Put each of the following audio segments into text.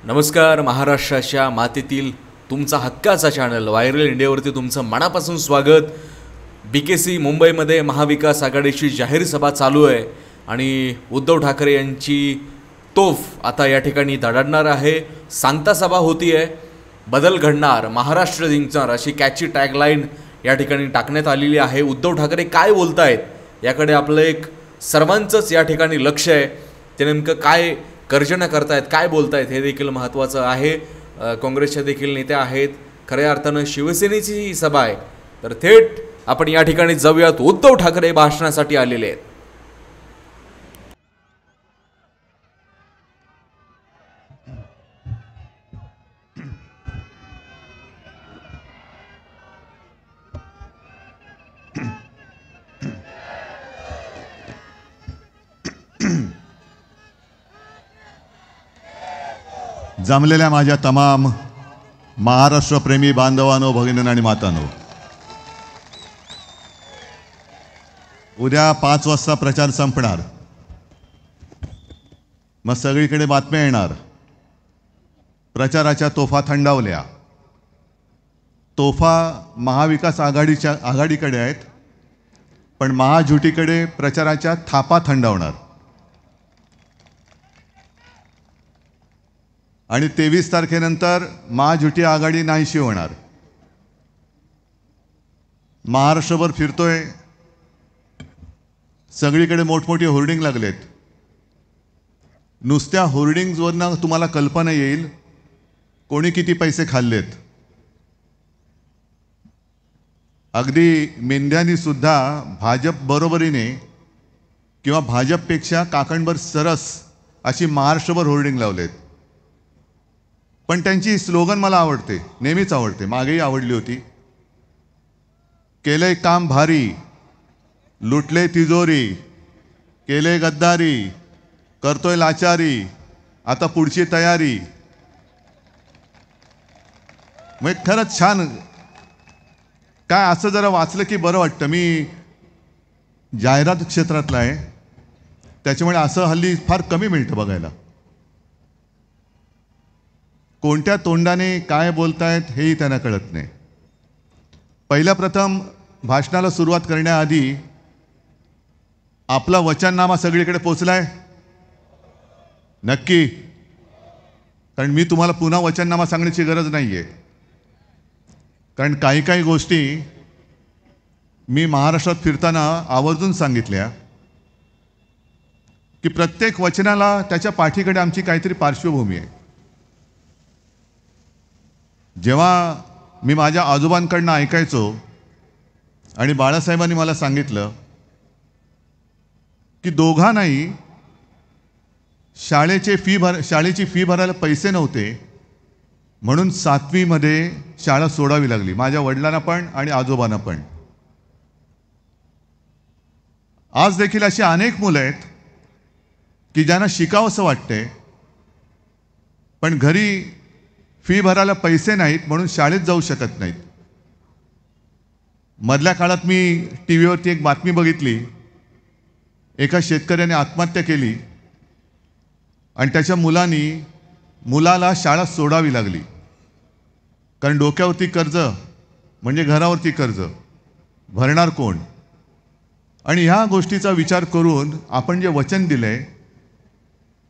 नमस्कार. महाराष्ट्राच्या मातीतील तुमचा हक्काचा चॅनल व्हायरल इंडियावरती तुमचं मनापासून स्वागत. BKC मुंबईमध्ये महाविकास आघाडीची जाहीर सभा चालू आहे आणि उद्धव ठाकरे यांची तोफ आता या ठिकाणी धडधडणार आहे. सांगता सभा होती आहे, बदल घडणार, महाराष्ट्र जिंकणार अशी कॅची टॅगलाईन या ठिकाणी टाकण्यात आलेली आहे. उद्धव ठाकरे काय बोलत आहेत याकडे आपलं एक सर्वांचंच या ठिकाणी लक्ष आहे. ते नेमकं काय गर्जना करतायत, काय बोलतायत हे देखील महत्त्वाचं आहे. काँग्रेसच्या देखील नेत्या आहेत. खऱ्या अर्थानं शिवसेनेची ही सभा आहे. तर थेट आपण या ठिकाणी जाऊयात. उद्धव ठाकरे भाषणासाठी आलेले आहेत. जमलेल्या माझ्या तमाम महाराष्ट्रप्रेमी बांधवांनो, भगिनींनो आणि मातांनो, उद्या 5 वाजता प्रचार संपणार. मग सगळीकडे बातम्या येणार, प्रचाराच्या तोफा थंडावल्या. तोफा महाविकास आघाडीकडे आहेत, पण महायुतीकडे प्रचाराच्या थापा थंडावणार. आणि 23 तारखेनंतर महायुती आघाडी नाहीशी होणार. महाराष्ट्रभर फिरतोय, सगळीकडे मोठमोठी होर्डिंग लागलेत. नुसत्या होर्डिंग्जवरनं तुम्हाला कल्पना येईल कोणी किती पैसे खाल्लेत. अगदी मेंढ्यांनी सुद्धा भाजप बरोबरीने किंवा भाजपपेक्षा काकणभर सरस अशी महाराष्ट्रभर होर्डिंग लावलेत. पण त्यांची स्लोगन मला आवडते, नेहमीच आवडते, मागेही आवडली होती. केले काम भारी, लुटले तिजोरी, केले गद्दारी, करतोय लाचारी, आता पुढची तयारी. मग खरंच छान. काय असं जरा वाचलं की बरं वाटतं. मी जाहिरात क्षेत्रातला आहे, त्याच्यामुळे असं हल्ली फार कमी मिळतं बघायला. कोणत्या तोंडाने काय बोलतायत हेही त्यांना कळत नाही. पहिल्या प्रथम भाषणाला सुरुवात करण्याआधी आपला वचननामा सगळीकडे पोचलाय नक्की? कारण मी तुम्हाला पुन्हा वचननामा सांगण्याची गरज नाही आहे. कारण काही काही गोष्टी मी महाराष्ट्रात फिरताना आवर्जून सांगितल्या की प्रत्येक वचनाला त्याच्या पाठीकडे आमची काहीतरी पार्श्वभूमी आहे. जेव्हा मी माझ्या आजोबांकडनं ऐकायचो आणि बाळासाहेबांनी मला सांगितलं की दोघांनाही शाळेची फी भरायला पैसे नव्हते, म्हणून 7वीमध्ये शाळा सोडावी लागली, माझ्या वडिलांना पण आणि आजोबांना पण. आज देखील अशी अनेक मुलं आहेत की ज्यांना शिकावंसं वाटते, पण घरी फी भरायला पैसे नाहीत म्हणून शाळेत जाऊ शकत नाहीत. मधल्या काळात मी TV वरती एक बातमी बघितली. एका शेतकऱ्याने आत्महत्या केली आणि त्याच्या मुलाला शाळा सोडावी लागली. कारण डोक्यावरती कर्ज म्हणजे घरावरती कर्ज, भरणार कोण? आणि ह्या गोष्टीचा विचार करून आपण जे वचन दिलंय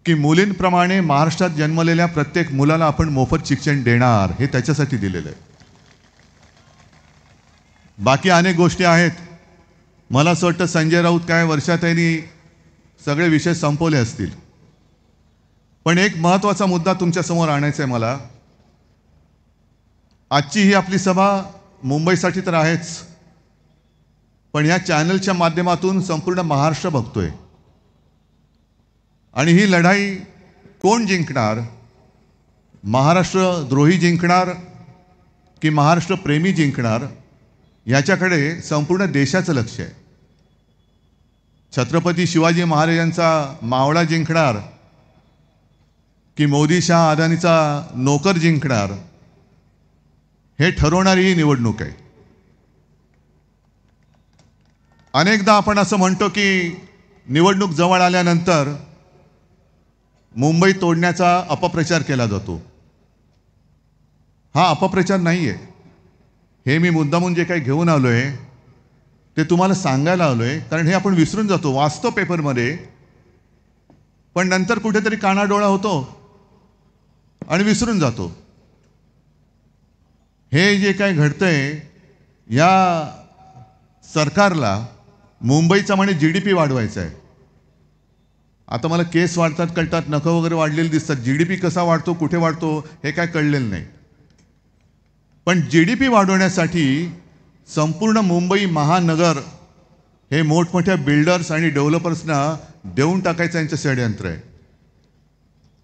की मुलींप्रमाणे महाराष्ट्रात जन्मलेल्या प्रत्येक मुलाला आपण मोफत शिक्षण देणार, हे त्याच्यासाठी दिलेलं आहे. बाकी अनेक गोष्टी आहेत. मला असं वाटतं संजय राऊत काय वर्षाताईंनी सगळे विषय संपवले असतील. पण एक महत्त्वाचा मुद्दा तुमच्यासमोर आणायचा आहे मला. आजची ही आपली सभा मुंबईसाठी तर आहेच, पण या चॅनलच्या माध्यमातून संपूर्ण महाराष्ट्र बघतोय. आणि ही लढाई कोण जिंकणार? महाराष्ट्रद्रोही जिंकणार की महाराष्ट्र प्रेमी जिंकणार? याच्याकडे संपूर्ण देशाचं लक्ष आहे. छत्रपती शिवाजी महाराजांचा मावळा जिंकणार की मोदी शाह अदानीचा नोकर जिंकणार, हे ठरवणारी ही निवडणूक आहे. अनेकदा आपण असं म्हणतो की निवडणूक जवळ आल्यानंतर मुंबई तोडण्याचा अपप्रचार केला जातो. हा अपप्रचार नाही आहे. हे मी मुद्दामून जे काही घेऊन आलो आहे ते तुम्हाला सांगायला आलो आहे, कारण हे आपण विसरून जातो. वाचतो पेपरमध्ये, पण नंतर कुठेतरी कानाडोळा होतो आणि विसरून जातो. हे जे काय घडतंय, या सरकारला मुंबईचा म्हणे GDP वाढवायचा आहे. आता मला केस वाढतात कळतात, नखं वगैरे वाढलेली दिसतात. GDP कसा वाढतो, कुठे वाढतो हे काय कळलेलं नाही. पण GDP वाढवण्यासाठी संपूर्ण मुंबई महानगर हे मोठमोठ्या बिल्डर्स आणि डेव्हलपर्सना देऊन टाकायचं यांचं षडयंत्र आहे.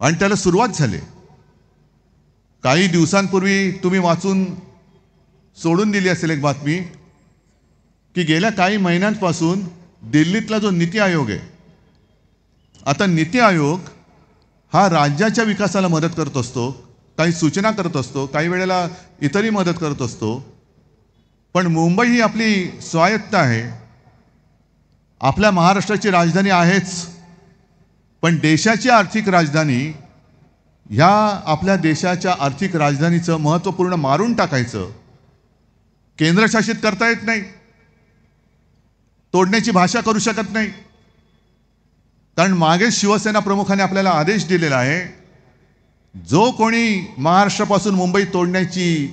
आणि त्याला सुरुवात झाली. काही दिवसांपूर्वी तुम्ही वाचून सोडून दिली असेल एक बातमी, की गेल्या काही महिन्यांपासून दिल्लीतला जो नीती आयोग आहे, आता नीती आयोग हा राज्याच्या विकासाला मदत करत असतो, काही सूचना करत असतो, काही वेळेला इतरही मदत करत असतो. पण मुंबई ही आपली स्वायत्त आहे. आपल्या महाराष्ट्राची राजधानी आहेच, पण देशाची आर्थिक राजधानी, ह्या आपल्या देशाच्या आर्थिक राजधानीचं महत्त्वपूर्ण मारून टाकायचं, केंद्रशासित करता येत नाही, तोडण्याची भाषा करू शकत नाही. कारण मागे शिवसेना प्रमुखाने आपल्याला आदेश दिलेला आहे, जो कोणी महाराष्ट्रापासून मुंबई तोडण्याची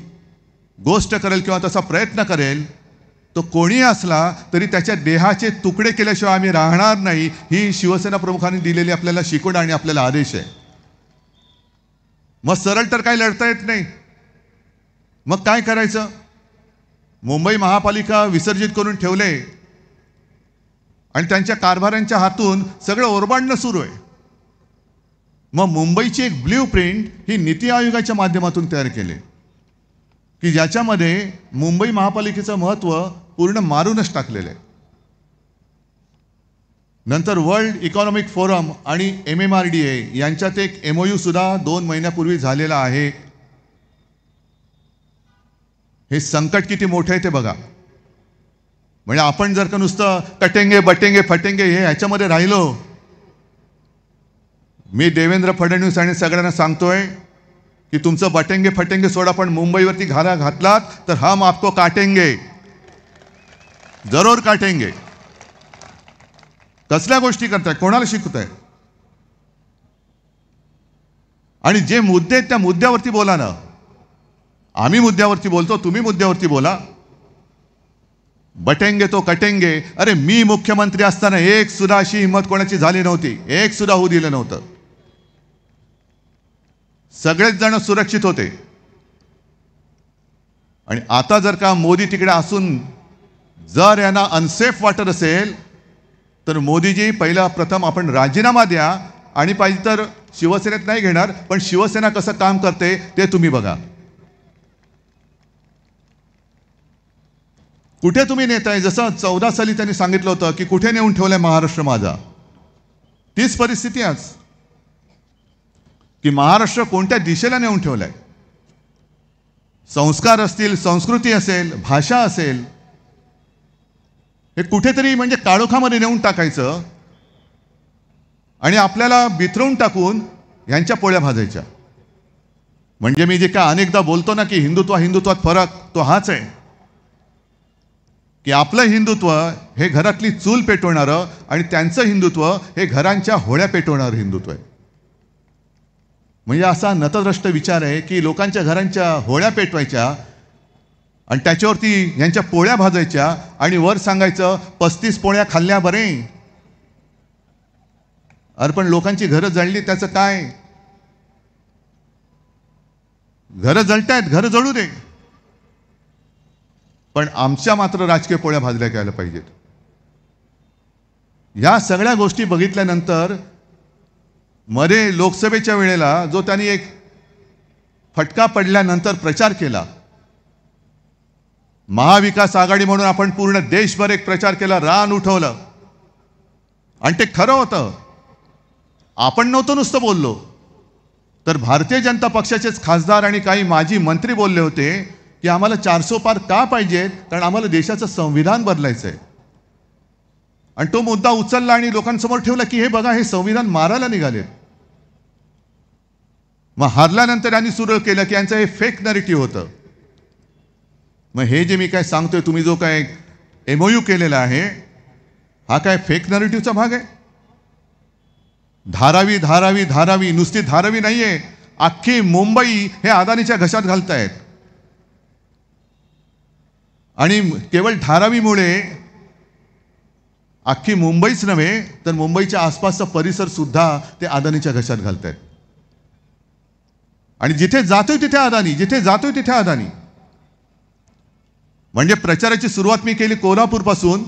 गोष्ट करेल किंवा तसा प्रयत्न करेल, तो कोणी असला तरी त्याच्या देहाचे तुकडे केल्याशिवाय आम्ही राहणार नाही. ही शिवसेना प्रमुखांनी दिलेली आपल्याला शिकवण आणि आपल्याला आदेश आहे. मग सरळ तर काही लढता येत नाही. मग काय करायचं? मुंबई महापालिका विसर्जित करून ठेवले आणि त्यांच्या कारभाऱ्यांच्या हातून सगळं ओरबाडणं सुरू आहे. मग मुंबईची एक ब्ल्यू प्रिंट ही नीती आयोगाच्या माध्यमातून तयार केली, की ज्याच्यामध्ये मुंबई महापालिकेचं महत्त्व पूर्ण मारूनच टाकलेलं आहे. नंतर वर्ल्ड इकॉनॉमिक फोरम आणि MMRDA यांच्यात एक MOU सुद्धा 2 महिन्यापूर्वी झालेला आहे. हे संकट किती मोठं आहे ते बघा. म्हणजे आपण जर का नुसतं कटेंगे बटेंगे फटेंगे हे ह्याच्यामध्ये राहिलो, मी देवेंद्र फडणवीस आणि सगळ्यांना सांगतोय की तुमचं बटेंगे फटेंगे सोडा, पण मुंबईवरती घाला घातलात तर हम आपको काटेंगे, जरूर काटेंगे. कसल्या गोष्टी करताय, कोणाला शिकवताय? आणि जे मुद्दे आहेत त्या मुद्द्यावरती बोला ना. आम्ही मुद्द्यावरती बोलतो, तुम्ही मुद्द्यावरती बोला. बटेंगे तो कटेंगे. अरे मी मुख्यमंत्री असताना एक सुद्धा अशी हिंमत कोणाची झाली नव्हती, एक सुद्धा होऊ दिलं नव्हतं. सगळेच जण सुरक्षित होते. आणि आता जर का मोदी तिकडे असून जर यांना अनसेफ वाटत असेल तर मोदीजी पहिला प्रथम आपण राजीनामा द्या, आणि पाहिजे तर शिवसेनेत नाही घेणार, पण शिवसेना कसं काम करते ते तुम्ही बघा. कुठे तुम्ही नेताय? जसं 14 साली त्यांनी सांगितलं होतं की कुठे नेऊन ठेवलंय महाराष्ट्र माझा, तीच परिस्थिती आज, की महाराष्ट्र कोणत्या दिशेला नेऊन ठेवलाय. संस्कार असतील, संस्कृती असेल, भाषा असेल, हे कुठेतरी म्हणजे काळोखामध्ये नेऊन टाकायचं आणि आपल्याला बिथरवून टाकून यांच्या पोळ्या भाजायच्या. म्हणजे मी जे काय अनेकदा बोलतो ना की हिंदुत्वात फरक, तो हाच आहे की आपलं हिंदुत्व हे घरातली चूल पेटवणारं आणि त्यांचं हिंदुत्व हे घरांच्या होळ्या पेटवणारं हिंदुत्व आहे. म्हणजे असा नतद्रष्ट विचार आहे की लोकांच्या घरांच्या होळ्या पेटवायच्या आणि त्याच्यावरती यांच्या पोळ्या भाजायच्या आणि वर सांगायचं 35 पोळ्या खाल्ल्या बरे. अरे पण लोकांची घरं जळली त्याचं काय? घरं जळतायत, घरं जळू दे, पण आमच्या मात्र राजकीय पोळ्या भाजल्या गेल्या पाहिजेत. या सगळ्या गोष्टी बघितल्यानंतर मध्ये लोकसभेच्या वेळेला जो त्यांनी एक फटका पडल्यानंतर प्रचार केला, महाविकास आघाडी म्हणून आपण पूर्ण देशभर एक प्रचार केला, रान उठवलं, आणि ते खरं होतं. आपण नव्हतं नुसतं बोललो, तर भारतीय जनता पक्षाचेच खासदार आणि काही माजी मंत्री बोलले होते की आम्हाला 400 पार का पाहिजेत, कारण आम्हाला देशाचं संविधान बदलायचं आहे. आणि तो मुद्दा उचलला आणि लोकांसमोर ठेवला की हे बघा, हे संविधान मारायला निघाले. मग हारल्यानंतर यांनी सुरू केलं की यांचं हे फेक नरेटिव्ह होतं. मग हे जे मी काय सांगतोय, तुम्ही जो काय MOU केलेला आहे, हा काय फेक नरेटिव्हचा भाग आहे? धारावी धारावी धारावी, नुसती धारावी नाहीये, अख्खी मुंबई हे अदानीच्या घशात घालतायत. आणि केवळ धारावीमुळे अख्खी मुंबईच नव्हे तर मुंबईच्या आसपासचा परिसर सुद्धा ते अदानीच्या घशात घालतायत. आणि जिथे जातोय तिथे अदानी, जिथे जातोय तिथे अदानी. म्हणजे प्रचाराची सुरुवात मी केली कोल्हापूरपासून.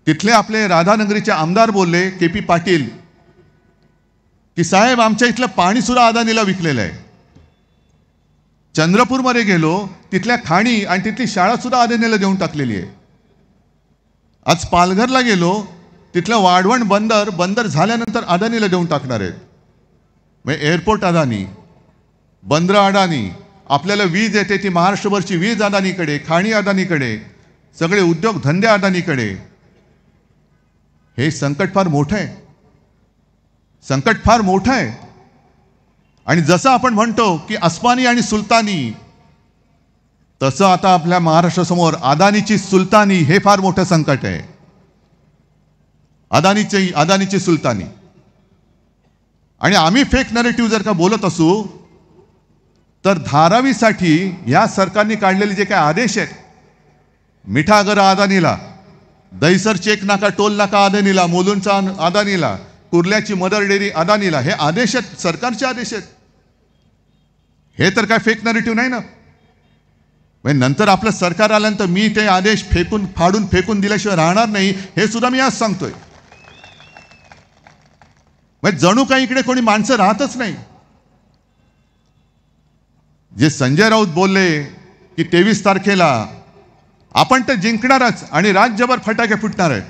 तिथले आपले राधानगरीचे आमदार बोलले KP पाटील की साहेब आमच्या इथलं पाणी सुद्धा अदानीला विकलेलं आहे. चंद्रपूरमध्ये गेलो, तिथल्या खाणी आणि तिथली शाळा सुद्धा अदानीला देऊन टाकलेली आहे. आज पालघरला गेलो, तिथलं वाढवण बंदर झाल्यानंतर अदानीला देऊन टाकणार आहेत. म्हणजे एअरपोर्ट अदानी, बंदर अदानी, आपल्याला वीज येते ती महाराष्ट्रभरची वीज अदानीकडे, खाणी अदानीकडे, सगळे उद्योग धंदे अदानीकडे. हे संकट फार मोठं आहे, संकट फार मोठं आहे. आणि जसं आपण म्हणतो की अस्मानी आणि सुलतानी, तसं आता आपल्या महाराष्ट्रासमोर अदानीची सुलतानी हे फार मोठं संकट आहे. अदानीची सुलतानी. आणि आम्ही फेक नरेटिव्ह जर का बोलत असू तर धारावीसाठी या सरकारने काढलेले जे काही आदेश आहेत, मिठागरा अदानीला, दहिसर चेक नाका टोल नाका अदानीला, मुलुंडचा अदानीला, कुर्ल्याची मदर डेअरी अदानीला, हे आदेश आहेत, सरकारचे आदेश आहेत. हे तर काय फेक नरेटिव्ह नाही ना. नंतर आपलं सरकार आल्यानंतर मी ते आदेश फाडून फेकून दिल्याशिवाय राहणार नाही, हे सुद्धा मी आज सांगतोय. जणू काही इकडे कोणी माणसं राहतच नाही. जे संजय राऊत बोलले की 23 तारखेला आपण तर जिंकणारच आणि राज्यभर फटाके फुटणार आहेत.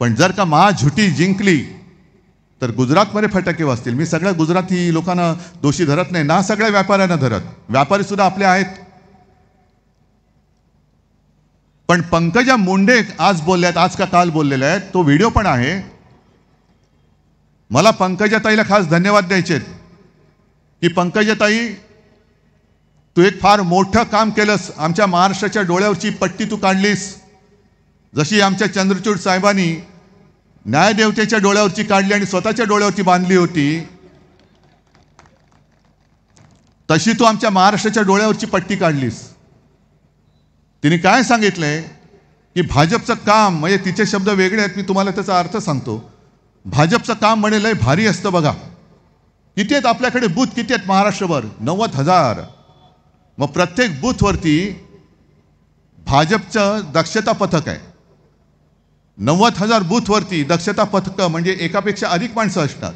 पण जर का महाझुटी जिंकली तर गुजरातमध्ये फटाके वाजतील. मी सगळ्या गुजराती लोकांना दोषी धरत नाही ना, सगळ्या व्यापाऱ्यांना धरत. व्यापारी सुद्धा आपले आहेत. पण पंकजा मुंडे आज बोलल्यात, आज का काल बोललेले आहेत, तो व्हिडिओ पण आहे. मला पंकजाताईला खास धन्यवाद द्यायचे की पंकजाताई, तू एक फार मोठं काम केलंस. आमच्या महाराष्ट्राच्या डोळ्यावरची पट्टी तू काढलीस. जशी आमच्या चंद्रचूड साहेबांनी न्यायदेवतेच्या डोळ्यावरची काढली आणि स्वतःच्या डोळ्यावरती बांधली होती, तशी तू आमच्या महाराष्ट्राच्या डोळ्यावरची पट्टी काढलीस. तिने काय सांगितलंय की भाजपचं काम, म्हणजे तिचे शब्द वेगळे आहेत, मी तुम्हाला त्याचा अर्थ सांगतो. भाजपचं काम म्हणे लय भारी असतं बघा. किती आहेत आपल्याकडे बूथ, किती आहेत महाराष्ट्रभर? 90,000. मग प्रत्येक बूथवरती भाजपचं दक्षता पथक आहे. 90,000 बूथवरती दक्षता पथक म्हणजे एकापेक्षा अधिक माणसं असतात.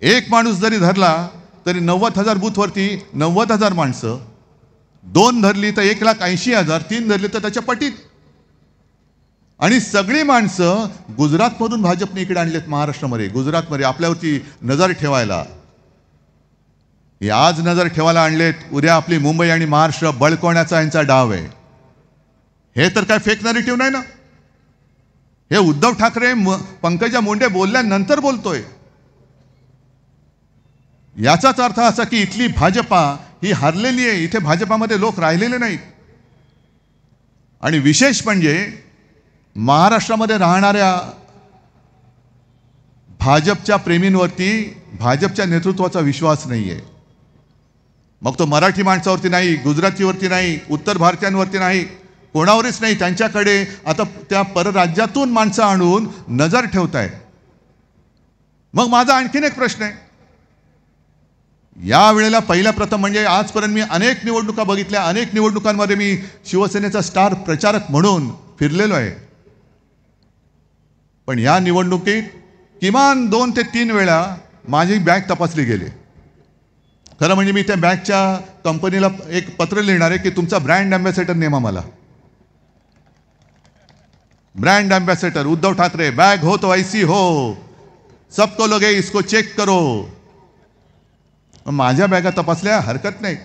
एक माणूस जरी धरला तरी 90,000 बूथवरती 90,000 माणसं. 2 धरली तर 1,80,000, 3 धरली तर त्याच्या पटीत. आणि सगळी माणसं गुजरातमधून भाजपने इकडे आणलेत महाराष्ट्रामध्ये, गुजरातमध्ये आपल्यावरती नजर ठेवायला. हे आज नजर ठेवायला आणलेत, उद्या आपली मुंबई आणि महाराष्ट्र बळकवण्याचा यांचा डाव आहे. हे तर काय फेक नरेटिव्ह नाही ना. हे उद्धव ठाकरे पंकजा मुंडे बोलल्यानंतर बोलतोय. याचाच अर्थ असा की इथली भाजपा ही हरलेली आहे. इथे भाजपामध्ये लोक राहिलेले नाहीत. आणि विशेष म्हणजे महाराष्ट्रामध्ये राहणाऱ्या भाजपच्या प्रेमींवरती भाजपच्या नेतृत्वाचा विश्वास नाही आहे. मग तो मराठी माणसावरती नाही, गुजरातीवरती नाही, उत्तर भारतीयांवरती नाही, कोणावरच नाही. त्यांच्याकडे आता त्या परराज्यातून माणसं आणून नजर ठेवतायत. मग माझा आणखीन एक प्रश्न आहे. या वेळेला पहिल्या प्रथम म्हणजे आजपर्यंत मी अनेक निवडणुका बघितल्या, अनेक निवडणुकांमध्ये मी शिवसेनेचा स्टार प्रचारक म्हणून फिरलेलो आहे. पण या निवडणुकीत किमान 2 ते 3 वेळा माझी बॅग तपासली गेली. खरं म्हणजे मी त्या बॅगच्या कंपनीला एक पत्र लिहिणार आहे की तुमचा ब्रँड अँबॅसेडर नेमा मला. Brand ambassador Uddhav Thackeray, bag हो तो ऐसी हो, सबको लोगे इसको चेक करो. माझ्या बॅगा तपासल्या हरकत नाही.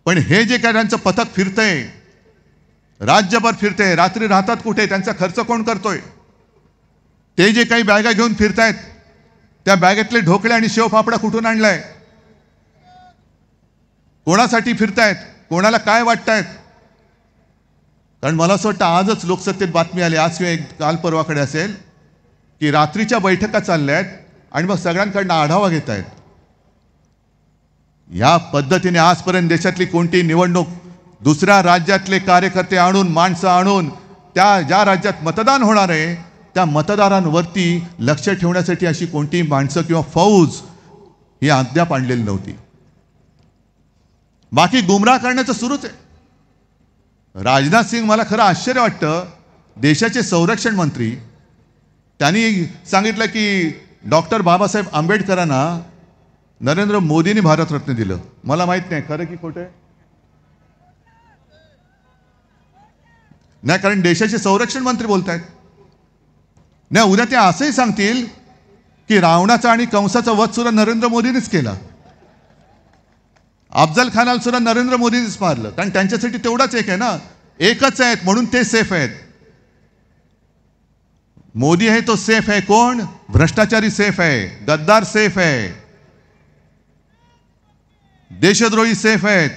पण हे जे काय त्यांचं पथक फिरतंय, राज्यभर फिरतंय, रात्री राहतात कुठे, त्यांचा खर्च कोण करतोय? ते जे काही बॅगा घेऊन फिरतायत त्या बॅगेतले ढोकळे आणि शेवफाफडा कुठून आणलाय? कोणासाठी फिरतायत? कोणाला काय वाटतायत? कारण मला असं वाटतं आजच लोकसत्तेत बातमी आली, आज किंवा काल परवाकडे असेल, की रात्रीच्या बैठका चालल्या आहेत आणि मग सगळ्यांकडनं आढावा घेत आहेत. या पद्धतीने आजपर्यंत देशातली कोणती निवडणूक दुसऱ्या राज्यातले कार्यकर्ते आणून, माणसं आणून, त्या ज्या राज्यात मतदान होणार आहे त्या मतदारांवरती लक्ष ठेवण्यासाठी अशी कोणती माणसं किंवा फौज ही अद्याप आणलेली नव्हती. बाकी गुमराह करण्याचं सुरूच आहे. राजनाथ सिंग, मला खरं आश्चर्य वाटतं, देशाचे संरक्षण मंत्री, त्यांनी सांगितलं की डॉक्टर बाबासाहेब आंबेडकरांना नरेंद्र मोदींनी भारतरत्न दिलं. मला माहित नाही खरं की खोटं आहे. नाही, कारण देशाचे संरक्षण मंत्री बोलत आहेत. नाही, उद्या ते असंही सांगतील की रावणाचा आणि कंसाचा वध सुद्धा नरेंद्र मोदींनीच केला, अफजल खानाला सुद्धा नरेंद्र मोदींनीच मारलं. कारण त्यांच्यासाठी तेवढाच एक आहे ना, एकच आहेत म्हणून ते सेफ आहेत. मोदी आहे तो सेफ आहे. कोण? भ्रष्टाचारी सेफ आहे, गद्दार सेफ आहे, देशद्रोही सेफ आहेत.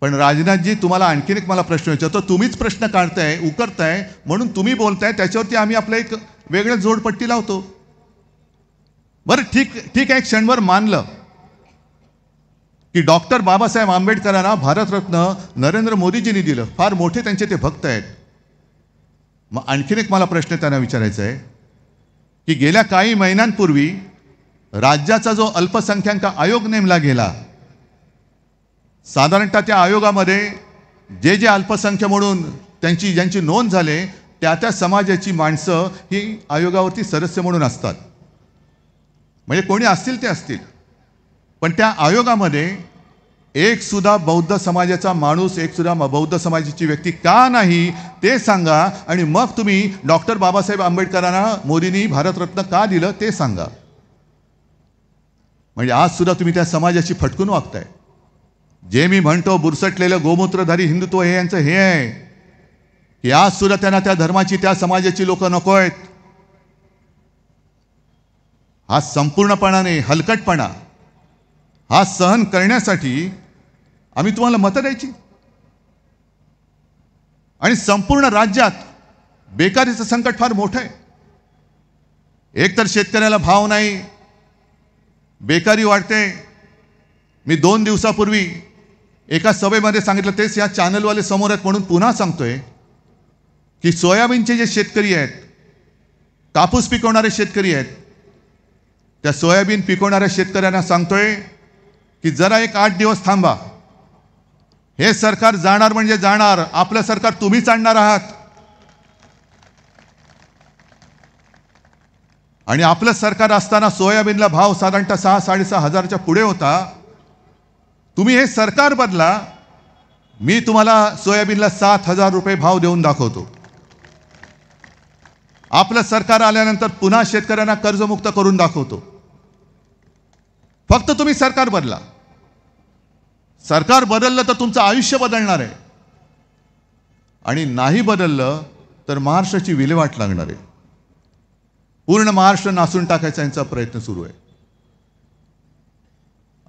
पण राजनाथजी, तुम्हाला आणखीन एक मला प्रश्न विचारतो. तुम्हीच प्रश्न काढताय, उकरताय, म्हणून तुम्ही बोलताय, त्याच्यावरती आम्ही आपलं एक वेगळं जोडपट्टी लावतो. बरं, ठीक आहे, क्षणभर मानलं की डॉक्टर बाबासाहेब आंबेडकरांना भारतरत्न नरेंद्र मोदीजींनी दिलं, फार मोठे त्यांचे ते भक्त आहेत. मग आणखीन एक मला प्रश्न त्यांना विचारायचा आहे की गेल्या काही महिन्यांपूर्वी राज्याचा जो अल्पसंख्याक आयोग नेमला गेला, साधारणतः त्या आयोगामध्ये जे अल्पसंख्य म्हणून ज्यांची नोंद झाले त्या समाजाची माणसं ही आयोगावरती सदस्य म्हणून असतात. म्हणजे कोणी असतील ते असतील, पण त्या आयोगामध्ये एक सुद्धा बौद्ध समाजाचा माणूस, एक सुद्धा बौद्ध समाजाची व्यक्ती का नाही ते सांगा, आणि मग तुम्ही डॉक्टर बाबासाहेब आंबेडकरांना मोदींनी भारतरत्न का दिलं ते सांगा. म्हणजे आज सुद्धा तुम्ही त्या समाजाची फटकून वागताय. जे मी म्हणतो बुरसटलेलं गोमूत्रधारी हिंदुत्व हे यांचं हे आहे की आज सुद्धा त्यांना त्या धर्माची, त्या समाजाची लोक नको आहेत. हा संपूर्णपणाने हलकटपणा, हा सहन करण्यासाठी आम्ही तुम्हाला मतं द्यायची. आणि संपूर्ण राज्यात बेकारीचं संकट फार मोठं आहे. एकतर शेतकऱ्याला भाव नाही, बेकारी वाढते. मी 2 दिवसापूर्वी एका सभेमध्ये सांगितलं, तेच या चॅनलवाले समोर आहेत म्हणून पुन्हा सांगतोय की सोयाबीनचे जे शेतकरी आहेत, कापूस पिकवणारे शेतकरी आहेत, त्या सोयाबीन पिकवणाऱ्या शेतकऱ्यांना सांगतोय की जरा एक 8 दिवस थांबा. हे सरकार जाणार म्हणजे जाणार, आपलं सरकार तुम्हीच आणणार आहात. आणि आपलं सरकार असताना सोयाबीनला भाव साधारणतः 6-6.5 हजाराच्या पुढे होता. तुम्ही हे सरकार बदला, मी तुम्हाला सोयाबीनला 7,000 रुपये भाव देऊन दाखवतो. आपलं सरकार आल्यानंतर पुन्हा शेतकऱ्यांना कर्जमुक्त करून दाखवतो. फक्त तुम्ही सरकार बदला. सरकार बदललं तर तुमचं आयुष्य बदलणार आहे, आणि नाही बदललं तर महाराष्ट्राची विल्हेवाट लागणार आहे. पूर्ण महाराष्ट्र नासून टाकायचा यांचा प्रयत्न सुरू आहे.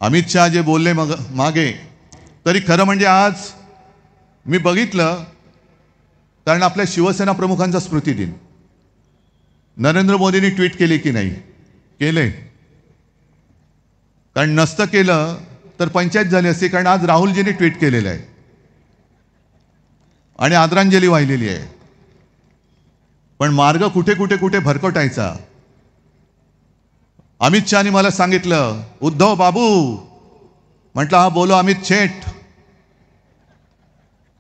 अमित शहा जे बोलले मागे, तरी खरं म्हणजे आज मी बघितलं, कारण आपल्या शिवसेना प्रमुखांचा स्मृती दिन नरेंद्र मोदींनी ट्विट केले की नाही? केले. कारण नसतं केलं तर पंचायत झाली असती. कारण आज राहुलजींनी ट्विट केलेलं आहे आणि आदरांजली वाहिलेली आहे. पण मार्ग कुठे कुठे कुठे भरकटायचा. अमित शहानी मला सांगितलं, उद्धव बाबू, म्हटलं हा बोलो अमित शेठ.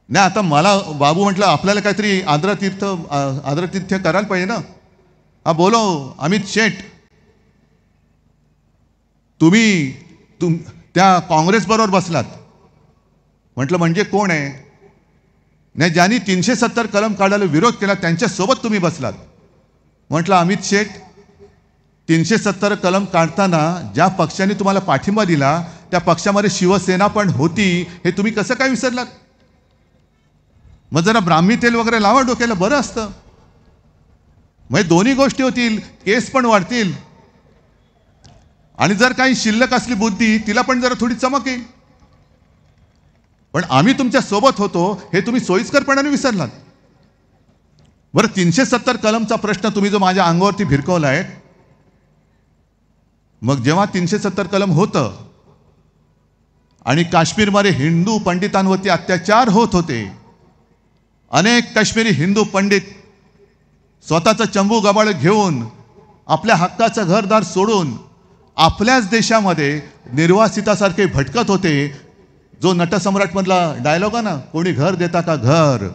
नाही, आता मला बाबू म्हटलं, आपल्याला काहीतरी आदरातिथ्य करायला पाहिजे ना. हा बोलो अमित शेठ. तुम्ही त्या काँग्रेसबरोबर बसलात. म्हटलं म्हणजे कोण आहे? नाही, ज्यांनी 370 कलम काढायला विरोध केला त्यांच्यासोबत तुम्ही बसलात. म्हटलं अमित शेठ, 370 कलम काढताना ज्या पक्षाने तुम्हाला पाठिंबा दिला त्या पक्षामध्ये शिवसेना पण होती, हे तुम्ही कसं काय विसरलात? मग जरा ब्राह्मी तेल वगैरे लावा डोक्याला, बरं असतं. म्हणजे दोन्ही गोष्टी होतील, केस पण वाढतील आणि जर काही शिल्लक असली बुद्धी तिला पण जरा थोडी चमक येईल. पण आम्ही तुमच्या सोबत होतो हे तुम्ही सोयीस्करपणाने विसरलात. बरं, 370 कलमचा प्रश्न तुम्ही जो माझ्या अंगावरती भिरकवलाय, मग जेव्हा 370 कलम होतं आणि काश्मीरमध्ये हिंदू पंडितांवरती अत्याचार होत होते, अनेक काश्मीरी हिंदू पंडित स्वतःचं चंबू गबाळ घेऊन आपल्या हक्काचं घरदार सोडून आपल्याच देशामध्ये निर्वासितासारखे भटकत होते. जो नटसम्राटमधला डायलॉग आहे ना, कोणी घर देता का घर,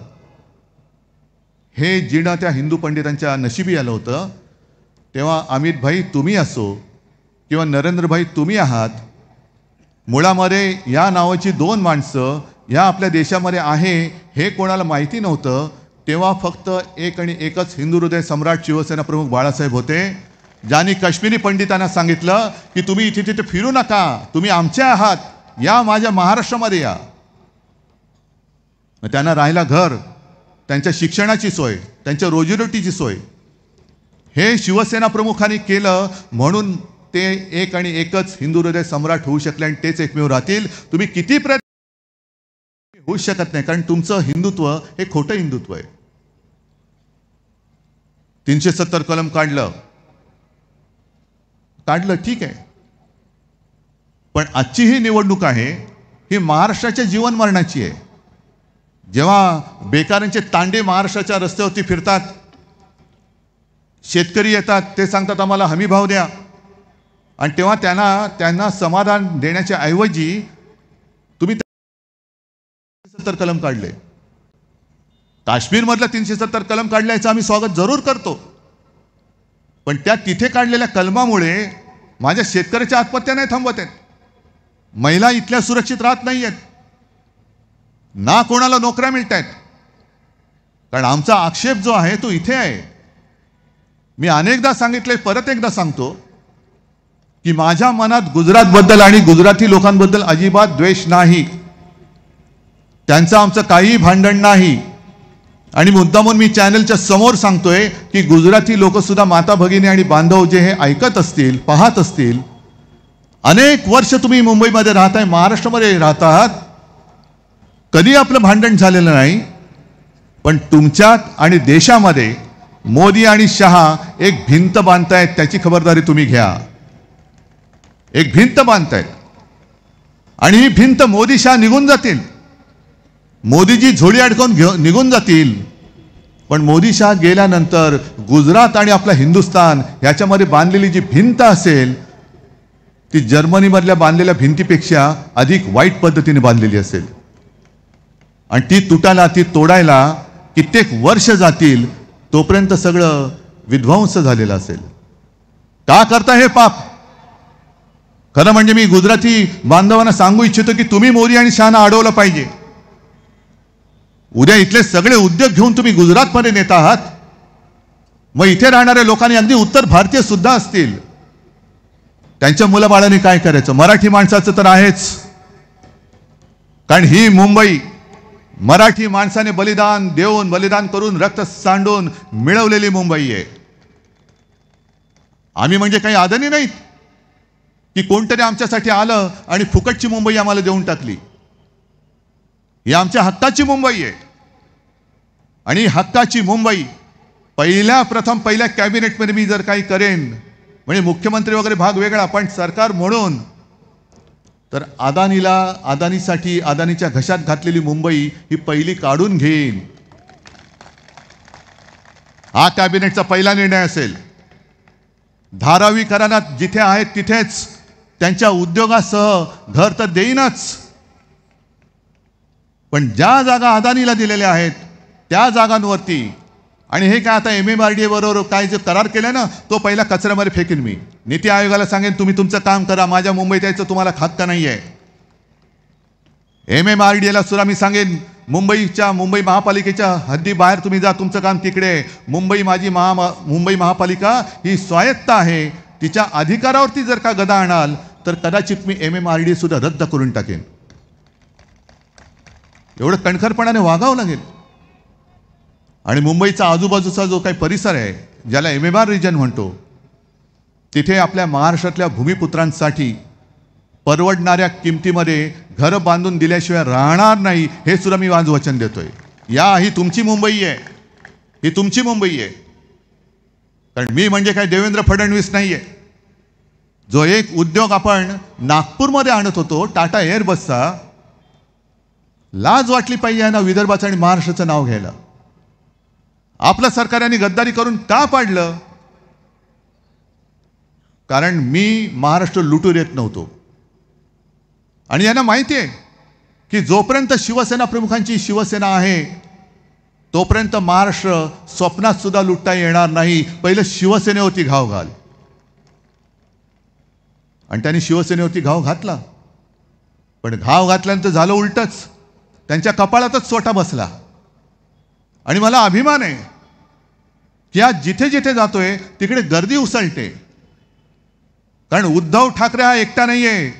हे जिणं त्या हिंदू पंडितांच्या नशिबी आलं होतं. तेव्हा अमित भाई तुम्ही असो किंवा नरेंद्र भाई तुम्ही आहात, मुळामध्ये या नावाची 2 माणसं या आपल्या देशामध्ये आहे हे कोणाला माहिती नव्हतं. तेव्हा फक्त एक आणि एकच हिंदू हृदय सम्राट शिवसेना प्रमुख बाळासाहेब होते, ज्यांनी काश्मीरी पंडितांना सांगितलं की तुम्ही इथे तिथे फिरू नका, तुम्ही आमचे आहात, या माझ्या महाराष्ट्रामध्ये या. त्यांना राहायला घर, त्यांच्या शिक्षणाची सोय, त्यांच्या रोजीरोटीची सोय हे शिवसेना प्रमुखांनी केलं. म्हणून ते एक आणि एकच हिंदू हृदय सम्राट होऊ शकले आणि तेच एकमेव राहतील. तुम्ही किती प्रयत्न होऊ शकत नाही, कारण तुमचं हिंदुत्व हे खोटं हिंदुत्व आहे. 370 कलम काढलं ठीक आहे, पण आजची ही निवडणूक आहे ही महाराष्ट्राच्या जीवन मरणाची आहे. जेव्हा बेकारांचे तांडे महाराष्ट्राच्या रस्त्यावरती फिरतात, शेतकरी येतात, ते सांगतात आम्हाला हमी भाव द्या, आणि तेव्हा त्यांना समाधान देण्याच्या ऐवजी तुम्ही 370 कलम काढले. काश्मीरमधलं 370 कलम काढल्याचं आम्ही स्वागत जरूर करतो, पण त्या तिथे काढलेल्या कलमामुळे माझ्या शेतकऱ्याच्या आत्महत्या नाही थांबवत आहेत, महिला इथल्या सुरक्षित राहत नाही आहेत, ना कोणाला नोकऱ्या मिळत आहेत. कारण आमचा आक्षेप जो आहे तो इथे आहे. मी अनेकदा सांगितले, परत एकदा सांगतो की माझ्या मनात गुजरातबद्दल आणि गुजराती लोकांबद्दल अजिबात द्वेष नाही, त्यांचं आमचं काही भांडण नाही. आणि मुद्दामून मी चॅनलच्या समोर सांगतोय की गुजराती लोक सुद्धा माता भगिनी आणि बांधव जे हे ऐकत असतील, पाहत असतील, अनेक वर्ष तुम्ही मुंबईमध्ये राहताय, महाराष्ट्रामध्ये राहतात, कधी आपलं भांडण झालेलं नाही. पण तुमच्यात आणि देशामध्ये मोदी आणि शहा एक भिंत बांधतायत, त्याची खबरदारी तुम्ही घ्या. एक भिंत बांधतायत आणि ही भिंत मोदी शहा निघून जातील, मोदीजी झोळी अडकवून निघून जातील. पण मोदी शहा गेल्यानंतर गुजरात आणि आपला हिंदुस्थान याच्यामध्ये बांधलेली जी भिंत असेल ती जर्मनीमधल्या बांधलेल्या भिंतीपेक्षा अधिक वाईट पद्धतीने बांधलेली असेल, आणि ती तुटायला, ती तोडायला कित्येक वर्ष जातील. तोपर्यंत सगळं विध्वंस झालेलं असेल. का करता हे पाप? खरं म्हणजे मी गुजराती बांधवांना सांगू इच्छितो की तुम्ही मोदी आणि शहाना अडवलं पाहिजे. उद्या इथले सगळे उद्योग घेऊन तुम्ही गुजरातमध्ये नेत आहात, मग इथे राहणाऱ्या लोकांनी, अगदी उत्तर भारतीय सुद्धा असतील, त्यांच्या मुलाबाळांनी काय करायचं? मराठी माणसाचं तर आहेच, कारण ही मुंबई मराठी माणसाने बलिदान देऊन, बलिदान करून, रक्त सांडून मिळवलेली मुंबई आहे. आम्ही म्हणजे काही आदनी नाहीत की कोणतरी आमच्यासाठी आलं आणि फुकटची मुंबई आम्हाला देऊन टाकली. ही आमच्या हक्काची मुंबई आहे, आणि हक्काची मुंबई पहिल्या कॅबिनेटमध्ये मी जर काही करेन, म्हणजे मुख्यमंत्री वगैरे भाग वेगळा, पण सरकार म्हणून तर अदानीसाठी अदानीच्या घशात घातलेली मुंबई ही पहिली काढून घेईन. हा कॅबिनेटचा पहिला निर्णय असेल. धारावी करारात जिथे आहेत तिथेच त्यांच्या उद्योगासह घर तर देईनच, पण ज्या जागा अदानीला दिलेल्या आहेत त्या जागांवरती, आणि हे काय आता MMRDA बरोबर काय जे करार केले ना, तो पहिला कचऱ्यामध्ये फेकीन मी. नीती आयोगाला सांगेन तुम्ही तुमचं काम करा, माझ्या मुंबईत यायचं तुम्हाला हक्क नाही आहे. MMRDAला सुद्धा मी सांगेन, मुंबई महापालिकेच्या हद्दीबाहेर तुम्ही जा, तुमचं काम तिकडे. मुंबई महापालिका ही स्वायत्त आहे, तिच्या अधिकारावरती जर का गदा आणाल तर कदाचित मी MMRDA सुद्धा रद्द करून टाकेन. एवढं कणखरपणाने वागावं लागेल. आणि मुंबईचा आजूबाजूचा जो काही परिसर आहे, ज्याला MMR रिजन म्हणतो, तिथे आपल्या महाराष्ट्रातल्या भूमिपुत्रांसाठी परवडणाऱ्या किमतीमध्ये घरं बांधून दिल्याशिवाय राहणार नाही, हे सुद्धा मी आज वचन देतोय. ही तुमची मुंबई आहे, ही तुमची मुंबई आहे. कारण मी म्हणजे काय देवेंद्र फडणवीस नाही आहे. जो एक उद्योग आपण नागपूरमध्ये आणत होतो टाटा एअरबसचा, लाज वाटली पाहिजे ना विदर्भाचं आणि महाराष्ट्राचं नाव घ्यायला. आपलं सरकारने गद्दारी करून का पाडलं? कारण मी महाराष्ट्र लुटू देत नव्हतो. आणि यांना माहिती आहे की जोपर्यंत शिवसेना प्रमुखांची शिवसेना आहे तोपर्यंत महाराष्ट्र स्वप्नात सुद्धा लुटता येणार नाही. पहिलं शिवसेनेवरती घाव घाल. आणि त्यांनी शिवसेनेवरती घाव घातला. पण घाव घातल्यानंतर झालं उलटच. त्यांच्या कपाळातच सोटा बसला. आणि मला अभिमान आहे की आज जिथे जिथे जातोय तिकडे गर्दी उसळते. कारण उद्धव ठाकरे हा एकटा नाहीये.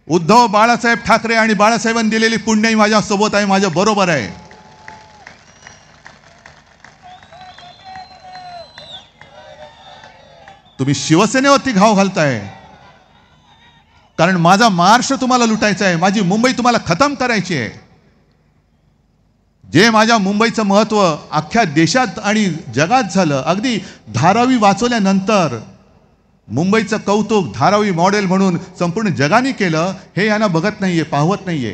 उद्धव बाळासाहेब ठाकरे आणि बाळासाहेबांनी दिलेली पुण्यही माझ्या सोबत आहे, माझ्या बरोबर आहे. तुम्ही शिवसेनेवरती घाव घालताय कारण माझा महाराष्ट्र तुम्हाला लुटायचा आहे, माझी मुंबई तुम्हाला खतम करायची आहे. जे माझ्या मुंबईचं महत्त्व अख्ख्या देशात आणि जगात झालं, अगदी धारावी वाचवल्यानंतर मुंबईचं कौतुक धारावी मॉडेल म्हणून संपूर्ण जगाने केलं, हे यांना बघत नाहीये, पाहवत नाहीये.